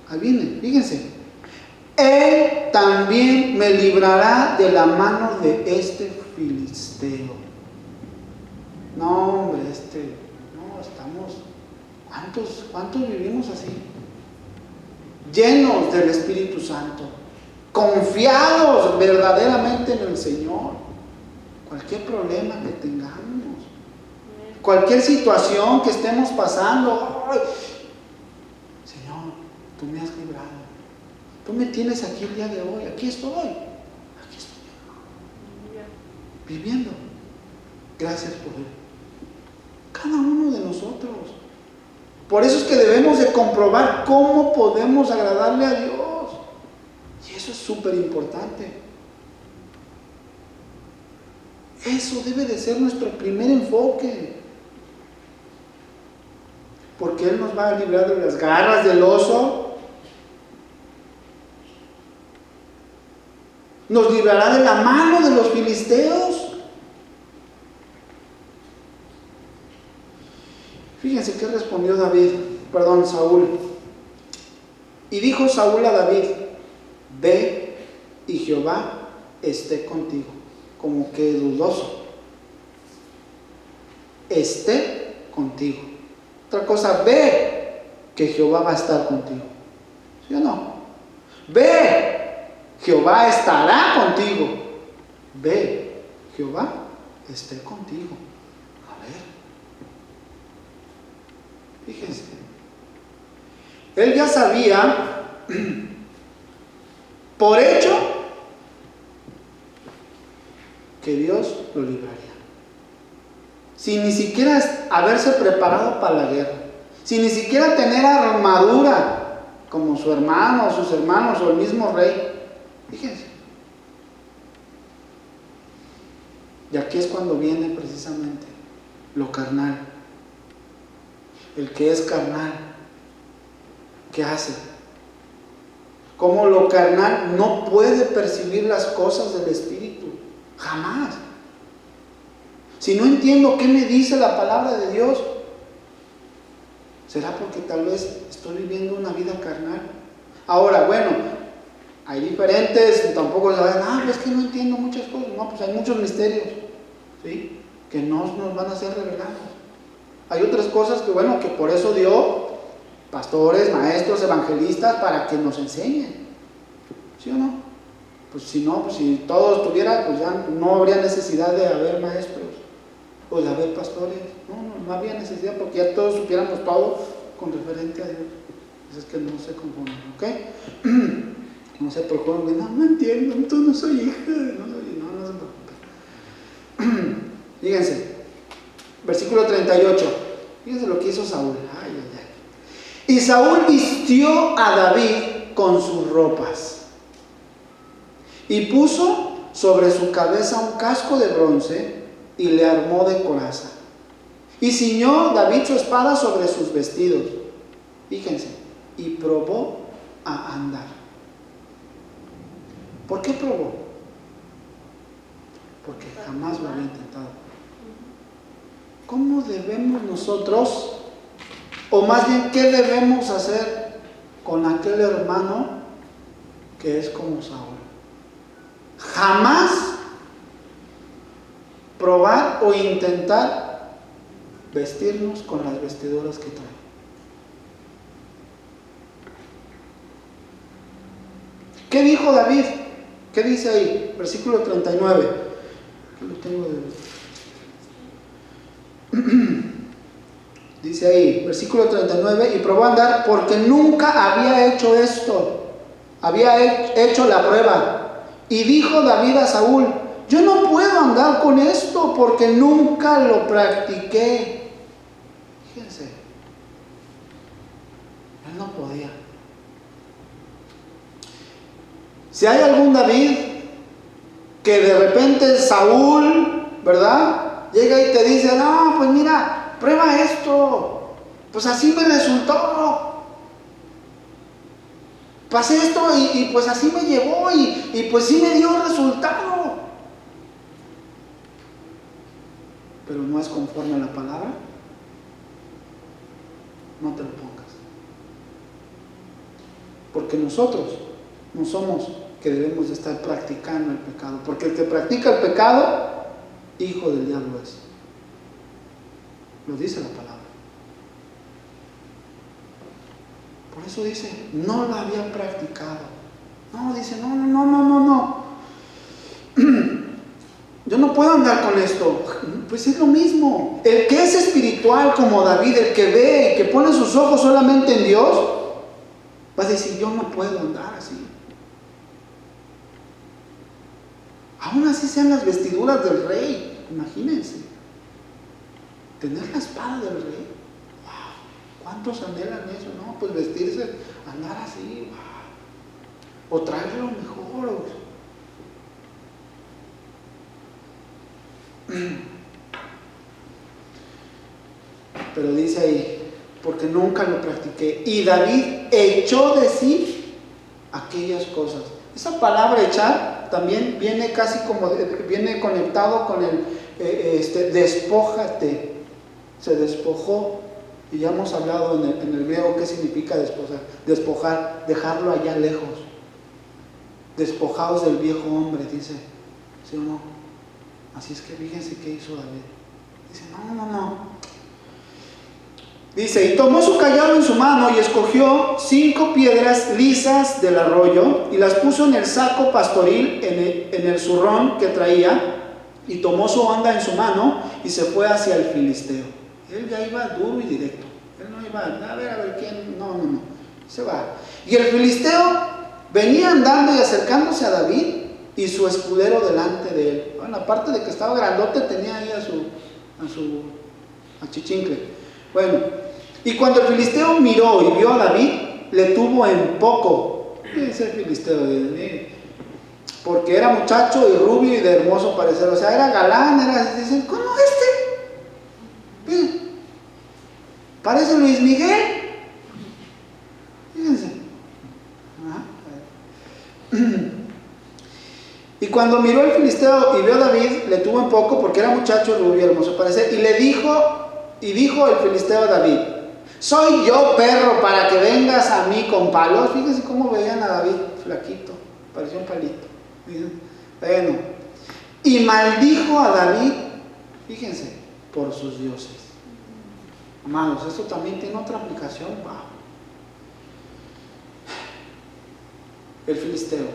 Ahí viene, fíjense. Él también me librará de la mano de este filisteo. No, hombre, no, estamos, ¿cuántos vivimos así? Llenos del Espíritu Santo, confiados verdaderamente en el Señor. Cualquier problema que tengamos, cualquier situación que estemos pasando, ¡ay! Señor, tú me has librado, tú me tienes aquí el día de hoy, aquí estoy viviendo. Gracias por él. Cada uno de nosotros. Por eso es que debemos de comprobar cómo podemos agradarle a Dios. Y eso es súper importante. Eso debe de ser nuestro primer enfoque. Porque Él nos va a librar de las garras del oso. Nos librará de la mano de los filisteos. Fíjense qué respondió Saúl. Y dijo Saúl a David: ve y Jehová esté contigo. Como que dudoso. Esté contigo. Otra cosa, ve que Jehová va a estar contigo. ¿Sí o no? Ve, Jehová estará contigo. Ve, Jehová esté contigo. A ver. Fíjense, él ya sabía por hecho que Dios lo libraría, sin ni siquiera haberse preparado para la guerra, sin ni siquiera tener armadura como su hermano, sus hermanos o el mismo rey. Fíjense. Y aquí es cuando viene precisamente lo carnal. El que es carnal, ¿qué hace? Como lo carnal no puede percibir las cosas del Espíritu, jamás. Si no entiendo qué me dice la palabra de Dios, ¿Será porque tal vez estoy viviendo una vida carnal? Ahora, bueno, hay diferentes, tampoco se vayan, es que no entiendo muchas cosas. No, pues hay muchos misterios, ¿sí?, que no nos van a ser revelados. Hay otras cosas que, bueno, que por eso dio pastores, maestros, evangelistas, para que nos enseñen. ¿Sí o no? Pues si no, pues si todo estuviera, pues ya no habría necesidad de haber maestros o de haber pastores. No habría necesidad, porque ya todos supiéramos todo con referente a Dios. Pues es que no se confunden, ¿ok? No se preocupen, no entiendo, entonces no soy hija, no se preocupen. Fíjense, versículo 38. Fíjense lo que hizo Saúl. Y Saúl vistió a David con sus ropas y puso sobre su cabeza un casco de bronce y le armó de coraza. Y ciñó David su espada sobre sus vestidos. Fíjense, y probó a andar. ¿Por qué probó? Porque jamás lo había intentado. ¿Cómo debemos nosotros, o más bien qué debemos hacer con aquel hermano que es como Saúl? Jamás probar o intentar vestirnos con las vestiduras que trae. ¿Qué dijo David? ¿Qué dice ahí? Versículo 39. Lo tengo Dice ahí, versículo 39, y probó a andar porque nunca había hecho esto. Había hecho la prueba. Y dijo David a Saúl, yo no puedo andar con esto porque nunca lo practiqué. Fíjense, él no podía. Si hay algún David que de repente Saúl, ¿verdad?, llega y te dice, no, pues mira, prueba esto, pues así me resultó, pasé esto y pues así me llevó y pues sí me dio resultado, pero no es conforme a la palabra, no te lo pongas, porque nosotros no somos que debemos de estar practicando el pecado, porque el que practica el pecado, hijo del diablo es. Lo dice la palabra. Por eso dice, no lo había practicado. No, dice, no. Yo no puedo andar con esto. Pues es lo mismo. El que es espiritual como David, el que ve, que pone sus ojos solamente en Dios, va a decir, yo no puedo andar así. Aún así sean las vestiduras del rey, imagínense. Tener la espada del rey. Wow. ¿Cuántos anhelan eso? No, pues vestirse, andar así. Wow. O traerlo mejor. Pero dice ahí, porque nunca lo practiqué. Y David echó de sí aquellas cosas. Esa palabra echar también viene casi como, viene conectado con el despójate. Se despojó. Y ya hemos hablado en el griego qué significa despojar. Despojar, dejarlo allá lejos. Despojados del viejo hombre, dice. ¿Sí o no? Así es que fíjense qué hizo David. Dice, no. Dice, y tomó su cayado en su mano y escogió 5 piedras lisas del arroyo y las puso en el saco pastoril, en el zurrón que traía, y tomó su honda en su mano y se fue hacia el filisteo. Él ya iba duro y directo. Él no iba a ver quién, no. Se va. Y el filisteo venía andando y acercándose a David y su escudero delante de él. Bueno, aparte de que estaba grandote, tenía ahí a Chichincle. Bueno, y cuando el filisteo miró y vio a David, le tuvo en poco. Ese filisteo, porque era muchacho y rubio y de hermoso parecer, o sea, era galán, dicen, ¿cómo este? Parece Luis Miguel. Fíjense. Y cuando miró el filisteo y vio a David, le tuvo en poco porque era muchacho, rubio y hermoso parecer, y dijo el filisteo a David, ¿Soy yo, perro, para que vengas a mí con palos? Fíjense cómo veían a David, flaquito, parecía un palito. Bueno, y maldijo a David, fíjense, por sus dioses. Amados, esto también tiene otra aplicación. Wow. El filisteo.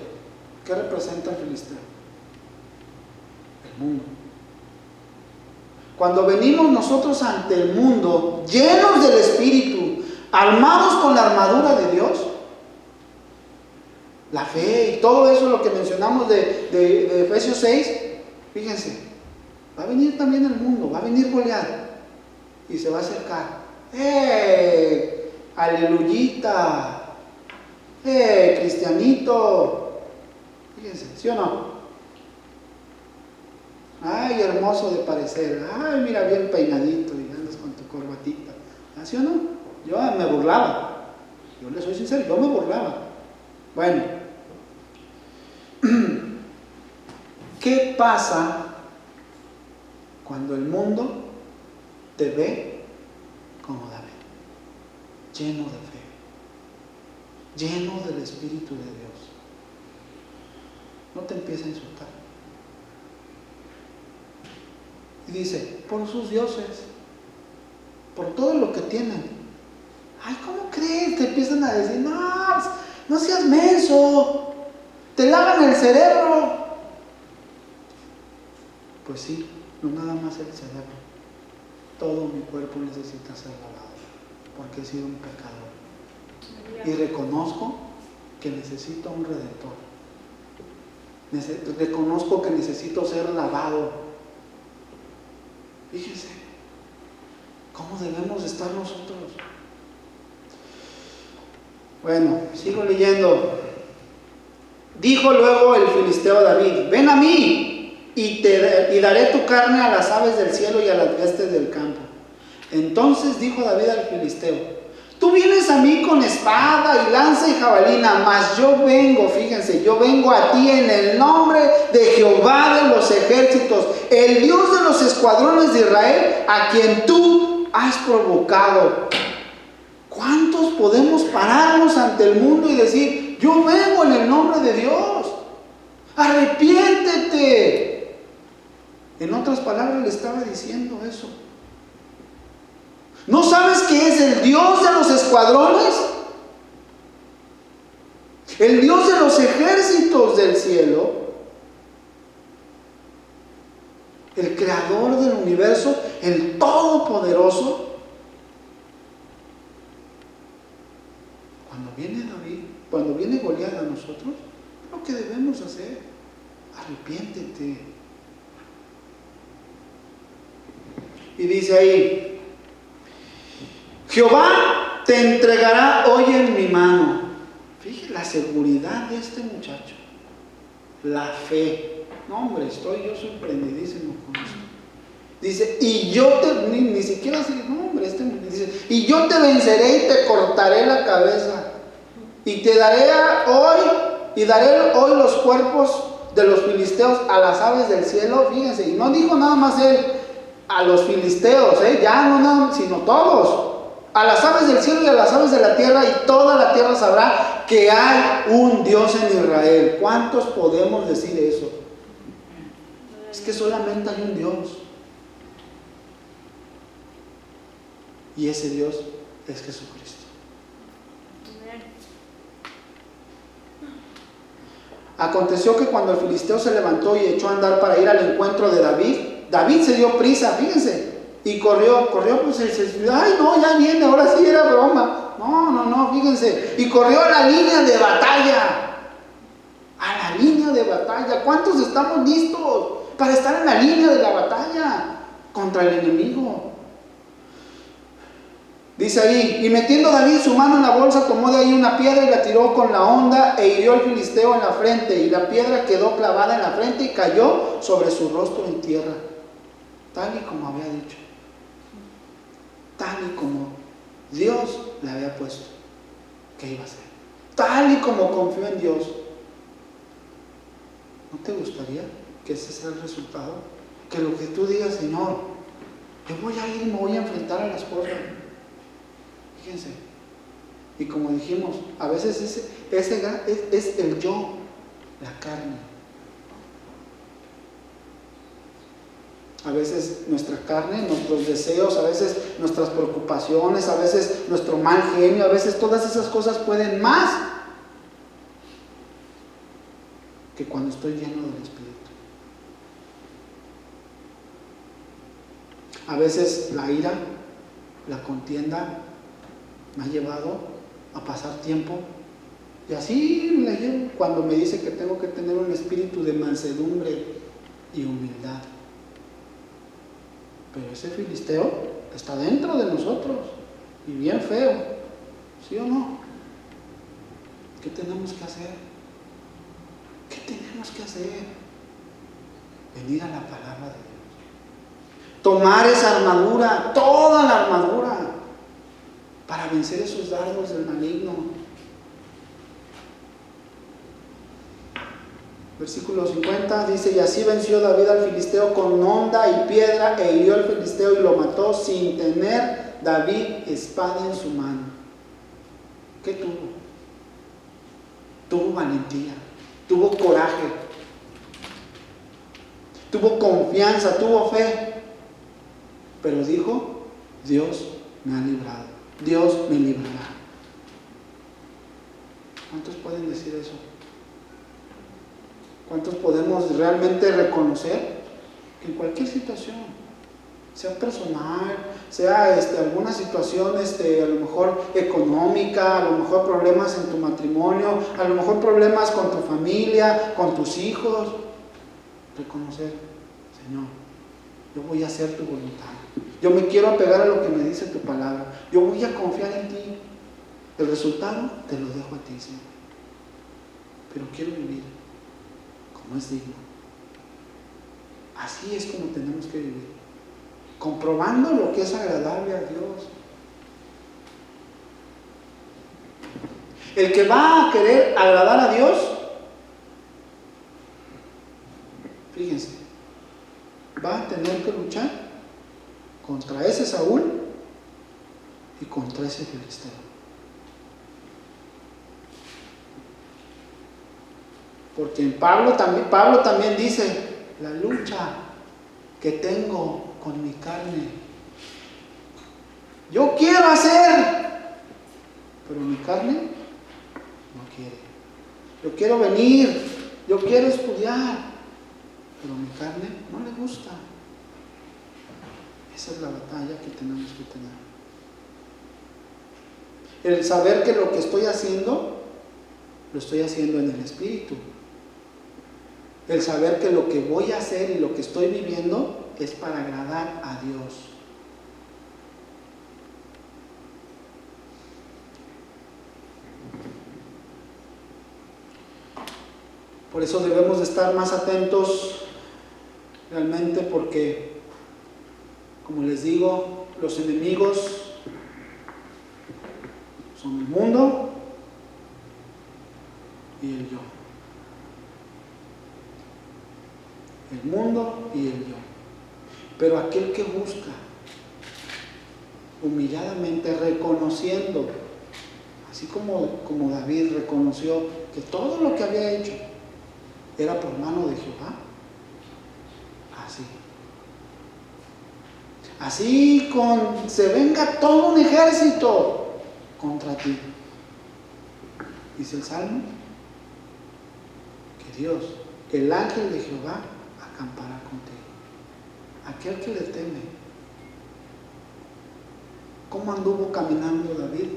¿Qué representa el filisteo? El mundo. Cuando venimos nosotros ante el mundo, llenos del Espíritu, armados con la armadura de Dios, la fe y todo eso, lo que mencionamos de Efesios 6, fíjense, va a venir también el mundo, va a venir Goliat y se va a acercar. Aleluyita, cristianito, fíjense, ¿sí o no? Ay, hermoso de parecer, ay, mira, bien peinadito y andas con tu corbatita, ¿sí o no? Yo me burlaba, yo le soy sincero, yo me burlaba. Bueno, ¿qué pasa cuando el mundo te ve como David? Lleno de fe, lleno del Espíritu de Dios. No te empieza a insultar. Y dice, por sus dioses, por todo lo que tienen. Ay, ¿cómo crees? Te empiezan a decir, no seas menso, te lavan el cerebro. Pues sí, no nada más el cerebro. Todo mi cuerpo necesita ser lavado, porque he sido un pecador. Y reconozco que necesito un redentor. Reconozco que necesito ser lavado. Fíjense, ¿cómo debemos estar nosotros? Bueno, sigo leyendo. Dijo luego el filisteo a David, ven a mí y daré tu carne a las aves del cielo y a las bestias del campo. Entonces dijo David al filisteo, tú vienes a mí con espada y lanza y jabalina, mas yo vengo, fíjense, yo vengo a ti en el nombre de Jehová de los ejércitos, el Dios de los escuadrones de Israel, a quien tú has provocado. ¿Cuántos podemos pararnos ante el mundo y decir, yo vengo en el nombre de Dios? Arrepiéntete. En otras palabras le estaba diciendo eso. ¿No sabes que es el Dios de los escuadrones? El Dios de los ejércitos del cielo, el creador del universo, el todopoderoso. Cuando viene Goliat a nosotros, lo que debemos hacer, arrepiéntete. Y dice ahí, Jehová te entregará hoy en mi mano. Fíjate la seguridad de este muchacho, la fe. No, hombre, estoy yo sorprendidísimo con esto. Dice, y yo te, ni siquiera así, no, hombre, dice, y yo te venceré y te cortaré la cabeza. Y te daré hoy los cuerpos de los filisteos a las aves del cielo. Fíjense, y no dijo nada más él, a los filisteos, ya no nada, sino todos. A las aves del cielo y a las aves de la tierra, y toda la tierra sabrá que hay un Dios en Israel. ¿Cuántos podemos decir eso? Es que solamente hay un Dios. Y ese Dios es Jesucristo. Aconteció que cuando el filisteo se levantó y echó a andar para ir al encuentro de David, David se dio prisa, fíjense, y corrió, pues ay no, ya viene, ahora sí era broma. No, fíjense, y corrió a la línea de batalla. A la línea de batalla. ¿Cuántos estamos listos para estar en la línea de la batalla contra el enemigo? Dice ahí, y metiendo David su mano en la bolsa, tomó de ahí una piedra y la tiró con la honda e hirió al filisteo en la frente, y la piedra quedó clavada en la frente y cayó sobre su rostro en tierra, tal y como había dicho, tal y como Dios le había puesto que iba a ser, tal y como confió en Dios. ¿No te gustaría que ese sea el resultado? Que lo que tú digas, Señor, yo voy a ir y me voy a enfrentar a las cosas. Fíjense. Y como dijimos, a veces es el yo, la carne. A veces nuestra carne, nuestros deseos, a veces nuestras preocupaciones, a veces nuestro mal genio, a veces todas esas cosas pueden más que cuando estoy lleno del Espíritu. A veces la ira, la contienda me ha llevado a pasar tiempo y así me la llevo cuando me dice que tengo que tener un espíritu de mansedumbre y humildad. Pero ese filisteo está dentro de nosotros y bien feo, ¿sí o no? ¿Qué tenemos que hacer? ¿Qué tenemos que hacer? Venir a la palabra de Dios. Tomar esa armadura, toda la armadura, para vencer esos dardos del maligno. Versículo 50 dice: y así venció David al filisteo con honda y piedra, e hirió al filisteo y lo mató sin tener David espada en su mano. ¿Qué tuvo? Tuvo valentía, tuvo coraje, tuvo confianza, tuvo fe. Pero dijo: Dios me ha librado, Dios me librará. ¿Cuántos pueden decir eso? ¿Cuántos podemos realmente reconocer que en cualquier situación, sea personal, sea alguna situación a lo mejor económica, a lo mejor problemas en tu matrimonio, a lo mejor problemas con tu familia, con tus hijos, reconocer: Señor, yo voy a hacer tu voluntad, yo me quiero apegar a lo que me dice tu palabra, yo voy a confiar en ti, el resultado te lo dejo a ti, Señor, pero quiero vivir como es digno. Así es como tenemos que vivir, comprobando lo que es agradable a Dios. El que va a querer agradar a Dios, fíjense, va a tener que luchar contra ese Saúl y contra ese filisteo. Porque Pablo también dice: la lucha que tengo con mi carne, yo quiero hacer, pero mi carne no quiere. Yo quiero venir, yo quiero estudiar, pero mi carne no le gusta. Esa es la batalla que tenemos que tener. El saber que lo que estoy haciendo, lo estoy haciendo en el Espíritu. El saber que lo que voy a hacer y lo que estoy viviendo es para agradar a Dios. Por eso debemos de estar más atentos realmente, porque, como les digo, los enemigos son el mundo y el yo. El mundo y el yo. Pero aquel que busca humilladamente, reconociendo, así como David reconoció que todo lo que había hecho era por mano de Jehová, así se venga todo un ejército contra ti, dice el Salmo, que Dios, el ángel de Jehová, acampará contigo. Aquel que le teme. ¿Cómo anduvo caminando David?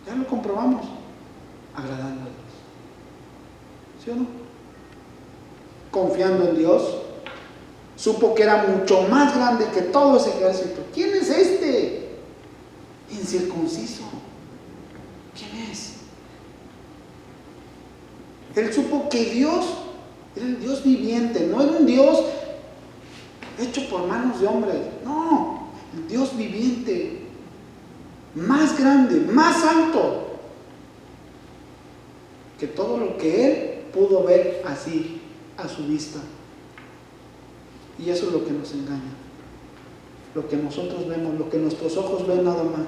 Ya lo comprobamos, agradando a Dios, ¿sí o no? Confiando en Dios. Supo que era mucho más grande que todo ese ejército. ¿Quién es este? Incircunciso. ¿Quién es? Él supo que Dios era el Dios viviente, no era un Dios hecho por manos de hombres, no, el Dios viviente, más grande, más alto que todo lo que él pudo ver así, a su vista. Y eso es lo que nos engaña. lo que nosotros vemos, lo que nuestros ojos ven nada más.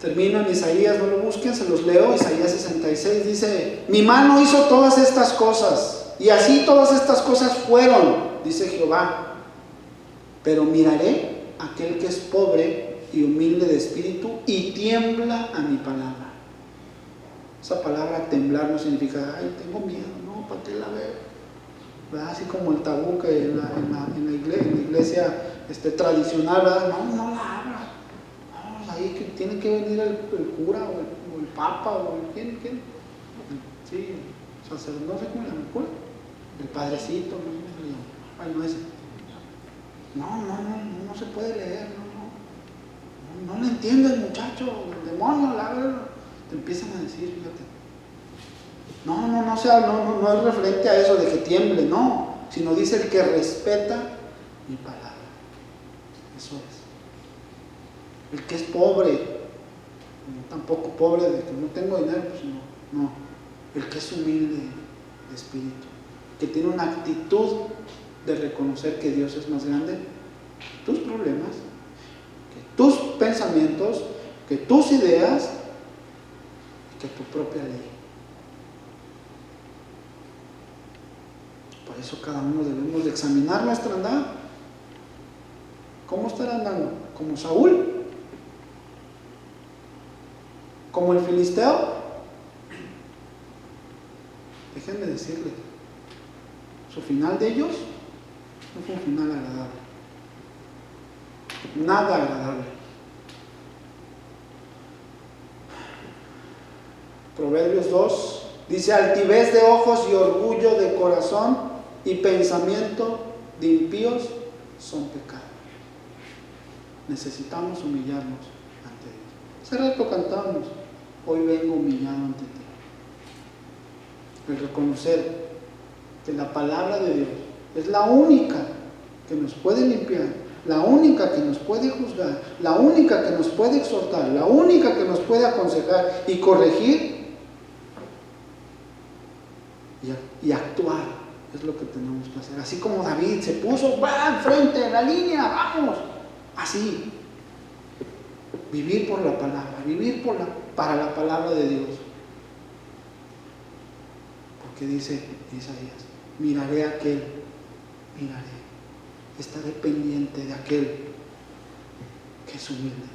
Termino en Isaías, no lo busquen, se los leo. Isaías 66 dice: mi mano hizo todas estas cosas, y así todas estas cosas fueron, dice Jehová. Pero miraré a aquel que es pobre y humilde de espíritu y tiembla a mi palabra. Esa palabra temblar no significa, ay, tengo miedo, no, ¿para qué la veo? ¿Verdad? Así como el tabú que en la iglesia tradicional, ¿verdad? No la abra. No, ahí que tiene que venir el cura o el papa o ¿quién? Sí, el sacerdote, no sé cómo le llaman, el cura, el padrecito, no sé cómo se llama. Ay, no ese. No se puede leer, no le entiende el muchacho, el demonio, te empiezan a decir, fíjate. No es referente a eso de que tiemble, no, sino dice el que respeta mi palabra. Eso es. El que es pobre, no tampoco pobre de que no tengo dinero, pues no. El que es humilde de espíritu, que tiene una actitud de reconocer que Dios es más grande que tus problemas, que tus pensamientos, que tus ideas, que tu propia ley. Por eso cada uno debemos de examinar nuestra andar. ¿Cómo estará andando? ¿Como Saúl? ¿Como el filisteo? Déjenme decirles, su final de ellos no fue un final agradable. Nada agradable. Proverbios 2 dice: altivez de ojos y orgullo de corazón y pensamiento de impíos son pecados. Necesitamos humillarnos ante Dios. Hace rato cantamos: hoy vengo humillado ante ti. El reconocer que la palabra de Dios es la única que nos puede limpiar, la única que nos puede juzgar, la única que nos puede exhortar, la única que nos puede aconsejar y corregir y actuar. Es lo que tenemos que hacer. Así como David se puso, va enfrente, en la línea, vamos. Así. Vivir por la palabra, vivir para la palabra de Dios. Porque dice Isaías: miraré a aquel, estaré pendiente de aquel que es humilde.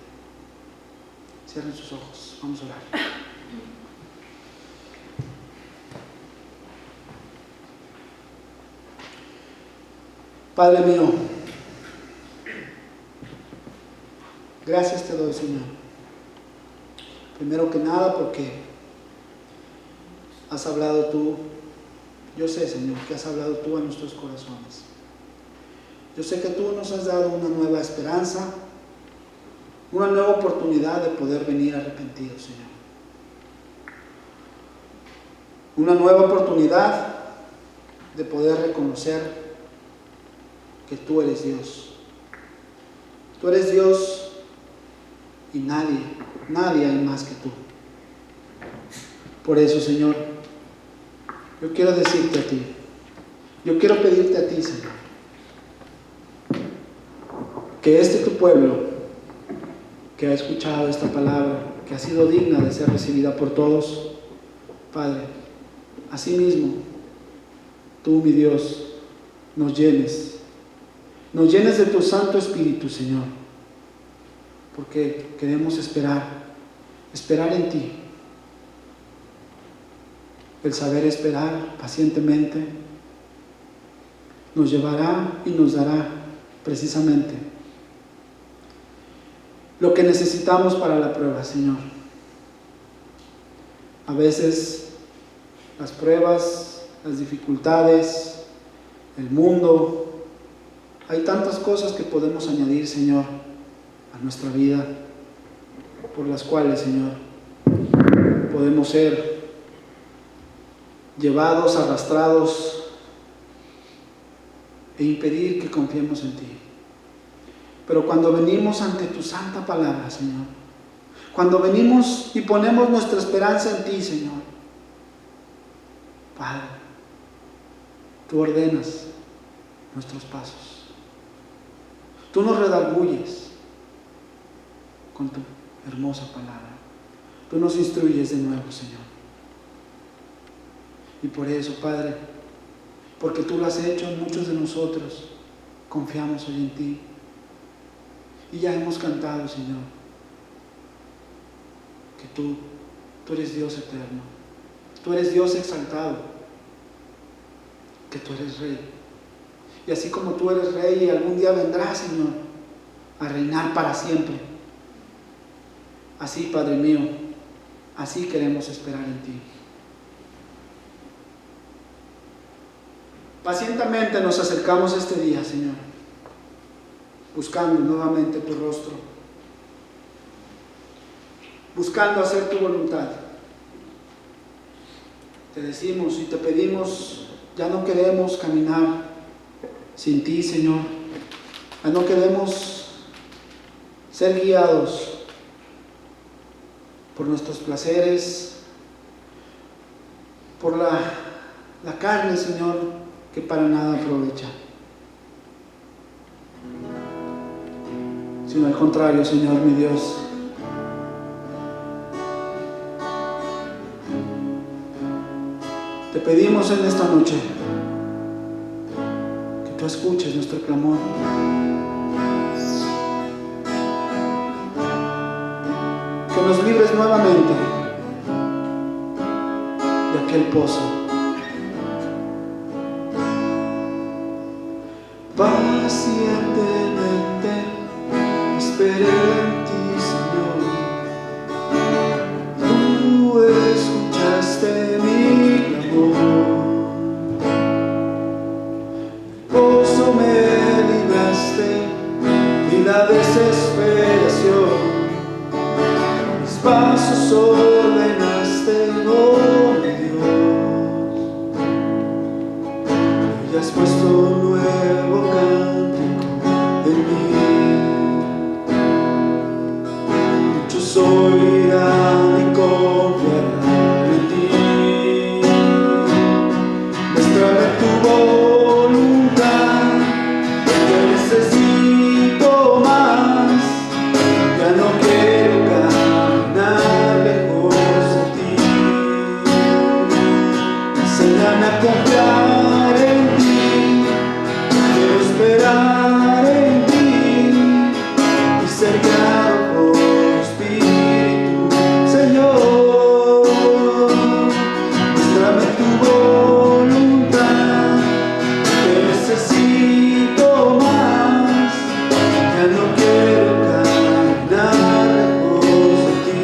Cierren sus ojos, vamos a orar. Padre mío, gracias te doy, Señor. Primero que nada porque has hablado tú. Yo sé, Señor, que has hablado tú a nuestros corazones. Yo sé que tú nos has dado una nueva esperanza, una nueva oportunidad de poder venir arrepentidos, Señor. Una nueva oportunidad de poder reconocer que tú eres Dios. Tú eres Dios y nadie hay más que tú. Por eso, Señor, yo quiero decirte a ti, yo quiero pedirte a ti, Señor, que tu pueblo, que ha escuchado esta palabra, que ha sido digna de ser recibida por todos, Padre, asimismo, tú, mi Dios, nos llenes de tu Santo Espíritu, Señor, porque queremos esperar en ti. El saber esperar pacientemente nos llevará y nos dará precisamente lo que necesitamos para la prueba, Señor. A veces las pruebas, las dificultades, el mundo, hay tantas cosas que podemos añadir, Señor, a nuestra vida, por las cuales, Señor, podemos ser llevados, arrastrados e impedir que confiemos en ti. Pero cuando venimos ante tu santa palabra, Señor, cuando venimos y ponemos nuestra esperanza en ti, Señor, Padre, Tú ordenas nuestros pasos. Tú nos redarguyes con tu hermosa palabra. Tú nos instruyes de nuevo, Señor. Y por eso, Padre, porque tú lo has hecho, muchos de nosotros confiamos hoy en ti. Y ya hemos cantado, Señor, que tú eres Dios eterno. Tú eres Dios exaltado. Que tú eres Rey. Y así como tú eres Rey y algún día vendrás, Señor, a reinar para siempre. Así, Padre mío, así queremos esperar en ti. Pacientemente nos acercamos este día, Señor, buscando nuevamente tu rostro, buscando hacer tu voluntad. Te decimos y te pedimos, ya no queremos caminar sin ti, Señor. Ya no queremos ser guiados por nuestros placeres, por la carne, Señor, que para nada aprovecha. Sino al contrario, Señor, mi Dios. Te pedimos en esta noche que tú escuches nuestro clamor. Que nos libres nuevamente de aquel pozo. Pacientemente esperé en ti, Señor. Tú escuchaste mi clamor. Pozo me libraste y la desesperación. Mis pasos ordenaste, oh mi Dios. Y has puesto un nuevo cántico en mí. Muchos oirán y confiarán en ti. Muéstrame tu voluntad, porque necesito más. Ya no quiero caminar lejos de ti. Enséñame a confiar en ti, quiero esperar en ti y ser guiado por tu Espíritu, Señor. Muéstrame tu voluntad, que necesito más. Ya no quiero caminar lejos de ti.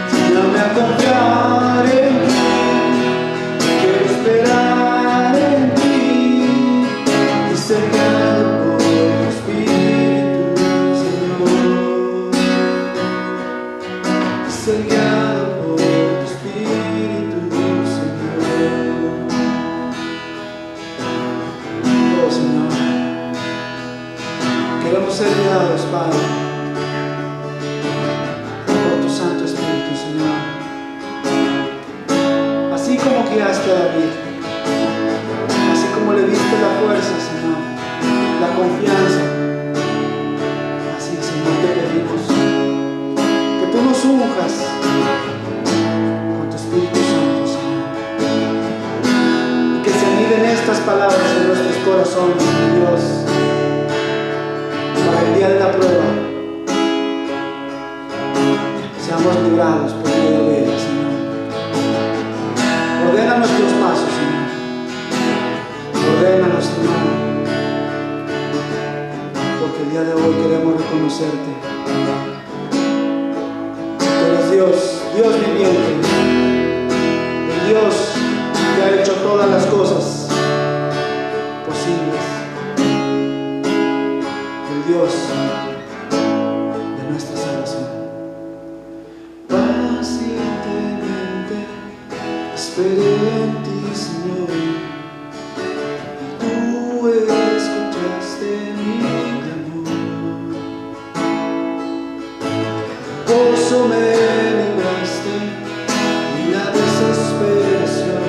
Enséñame a confiar en ti, quiero esperar en ti y ser guiado por tu Espíritu, Señor. Y ser guiado por tu Espíritu, Señor. Oh, Señor, queremos ser guiados, Padre, por tu Santo Espíritu, Señor. Así como guiaste a David, así como le diste la fuerza, Señor, la confianza, así, Señor, te pedimos que tú nos unjas con tu Espíritu Santo, Señor, y que se aniden estas palabras en nuestros corazones, mi Dios, para el día de la prueba seamos librados por medio de ella, Señor. Ordena nuestros pasos, Señor. Ordénanos, Señor, porque el día de hoy queremos reconocerte. Tú eres Dios, Dios viviente, el Dios que ha hecho todas las cosas posibles, el Dios de nuestra salvación. Pacientemente esperé en ti, Señor. Tú escuchaste mi clamor. Gozo me libraste y la desesperación.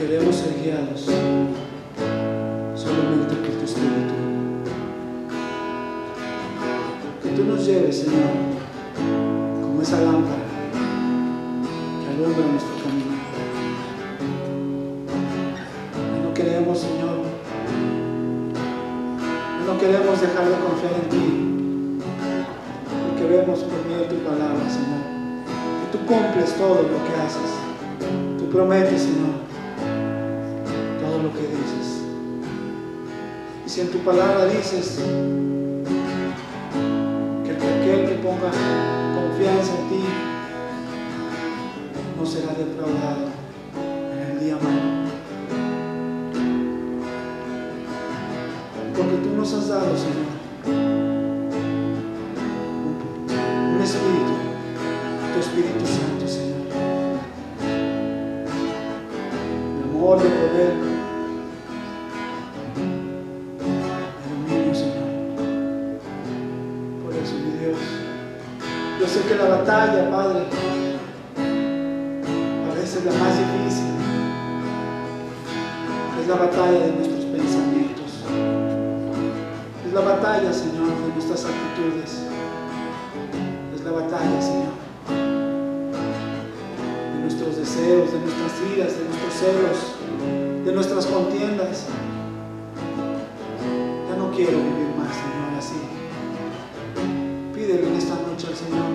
queremos ser guiados solamente por tu Espíritu. Que tú nos lleves, Señor, como esa lámpara que alumbra nuestro camino. No queremos, Señor, no queremos dejar de confiar en ti, porque vemos por medio de tu palabra, Señor, que tú cumples todo lo que haces. Tú prometes, Señor, todo lo que dices. Y si en tu palabra dices que aquel que ponga confianza en ti no será defraudado en el día malo. Porque tú nos has dado, Señor, un Espíritu, tu Espíritu Santo, Señor, de amor, de poder, de dominio, Señor. Por eso, mi Dios, yo sé que la batalla, Padre, a veces la más difícil es la batalla de nuestros pensamientos. Es la batalla, Señor, de nuestras actitudes. Es la batalla, Señor, de nuestros deseos, de nuestras iras, de nuestros celos, de nuestras contiendas. Ya no quiero vivir más, Señor, así. Pídele en esta noche al Señor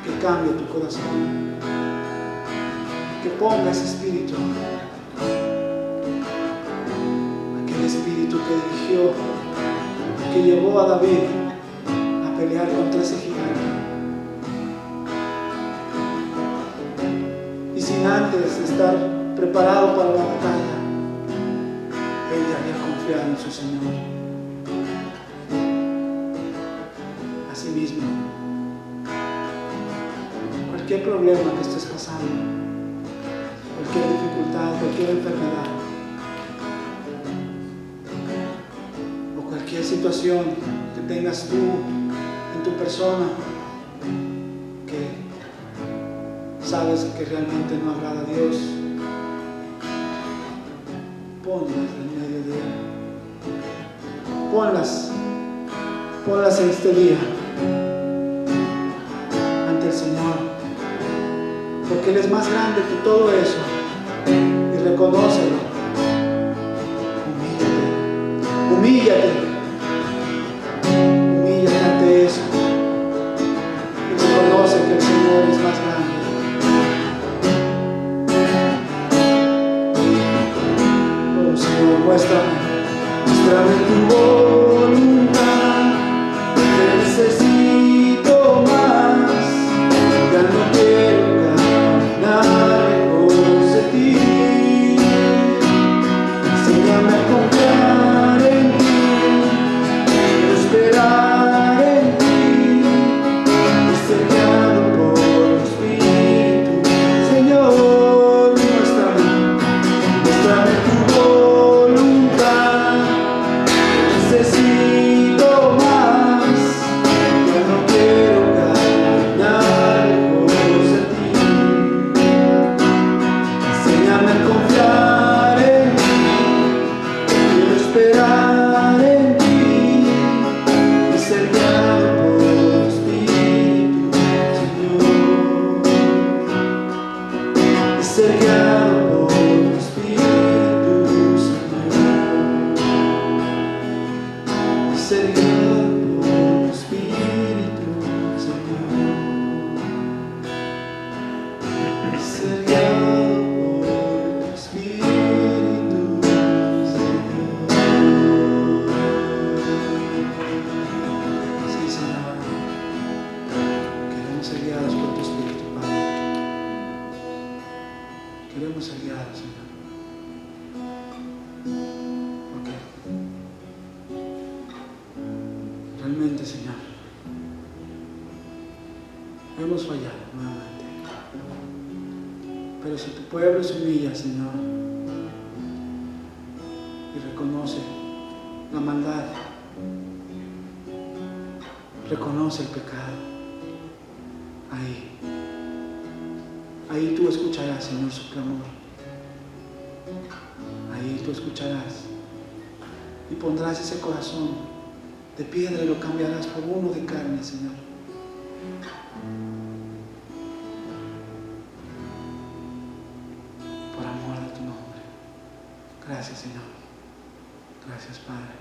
que cambie tu corazón, que ponga ese espíritu, aquel espíritu que dirigió, que llevó a David a pelear contra ese gigante, y sin antes estar preparado para la batalla, él ya había confiado en su Señor. Asimismo, cualquier problema que estés pasando, cualquier dificultad, cualquier enfermedad, cualquier situación que tengas tú en tu persona que sabes que realmente no agrada a Dios, ponlas en medio de Él. Ponlas en este día ante el Señor, porque Él es más grande que todo eso, y reconócelo. Humíllate ante eso y reconoce que el Señor es más grande. Oh Señor, muéstrame tu voluntad. Te necesito más, ya no quiero caminar lejos de ti. Enséñame a confiar en ti, esperar en ti y ser guiado por tu Espíritu. Señor, muéstrame tu voluntad. Necesito más, ya no quiero caminar lejos de ti. Enséñame a confiar en ti, quiero esperar en ti y ser guiado por tu Espíritu, Señor. Y ser guiado por tu Espíritu, Señor. Y ser guiado por tu Espíritu, Señor. Y ser guiado por tu Espíritu, Señor. Sí, Señor. Queremos ser guiados por tu Espíritu, Padre. Queremos ser guiados, Señor. Porque realmente, Señor, hemos fallado nuevamente. Pero si tu pueblo se humilla, Señor, y reconoce la maldad, reconoce el pecado, ahí tú escucharás, Señor, su clamor ahí tú escucharás y pondrás ese corazón de piedra y lo cambiarás por uno de carne, Señor. Por amor a tu nombre. Gracias, Señor. Gracias, Padre.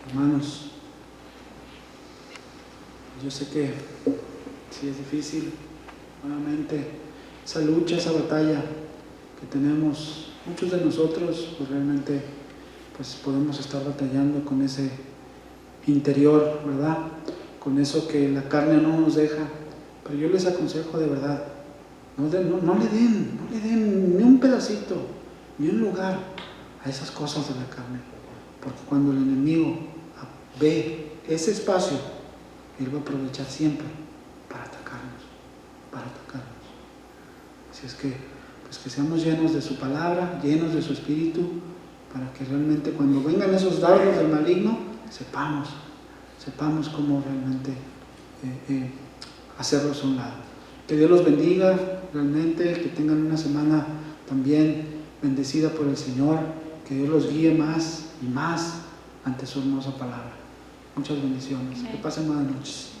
Hermanos, yo sé que sí es difícil, nuevamente, esa lucha, esa batalla que tenemos muchos de nosotros, pues realmente pues podemos estar batallando con ese interior, ¿verdad? Con eso que la carne no nos deja. Pero yo les aconsejo de verdad, no le den ni un pedacito, ni un lugar a esas cosas de la carne. Porque cuando el enemigo ve ese espacio, él va a aprovechar siempre para atacarnos. Así es que, pues que seamos llenos de su palabra, llenos de su espíritu, para que realmente cuando vengan esos dardos del maligno, sepamos cómo realmente hacerlos a un lado. Que Dios los bendiga realmente, que tengan una semana también bendecida por el Señor, que Dios los guíe más y más ante su hermosa palabra. Muchas bendiciones. Que pasen buenas noches.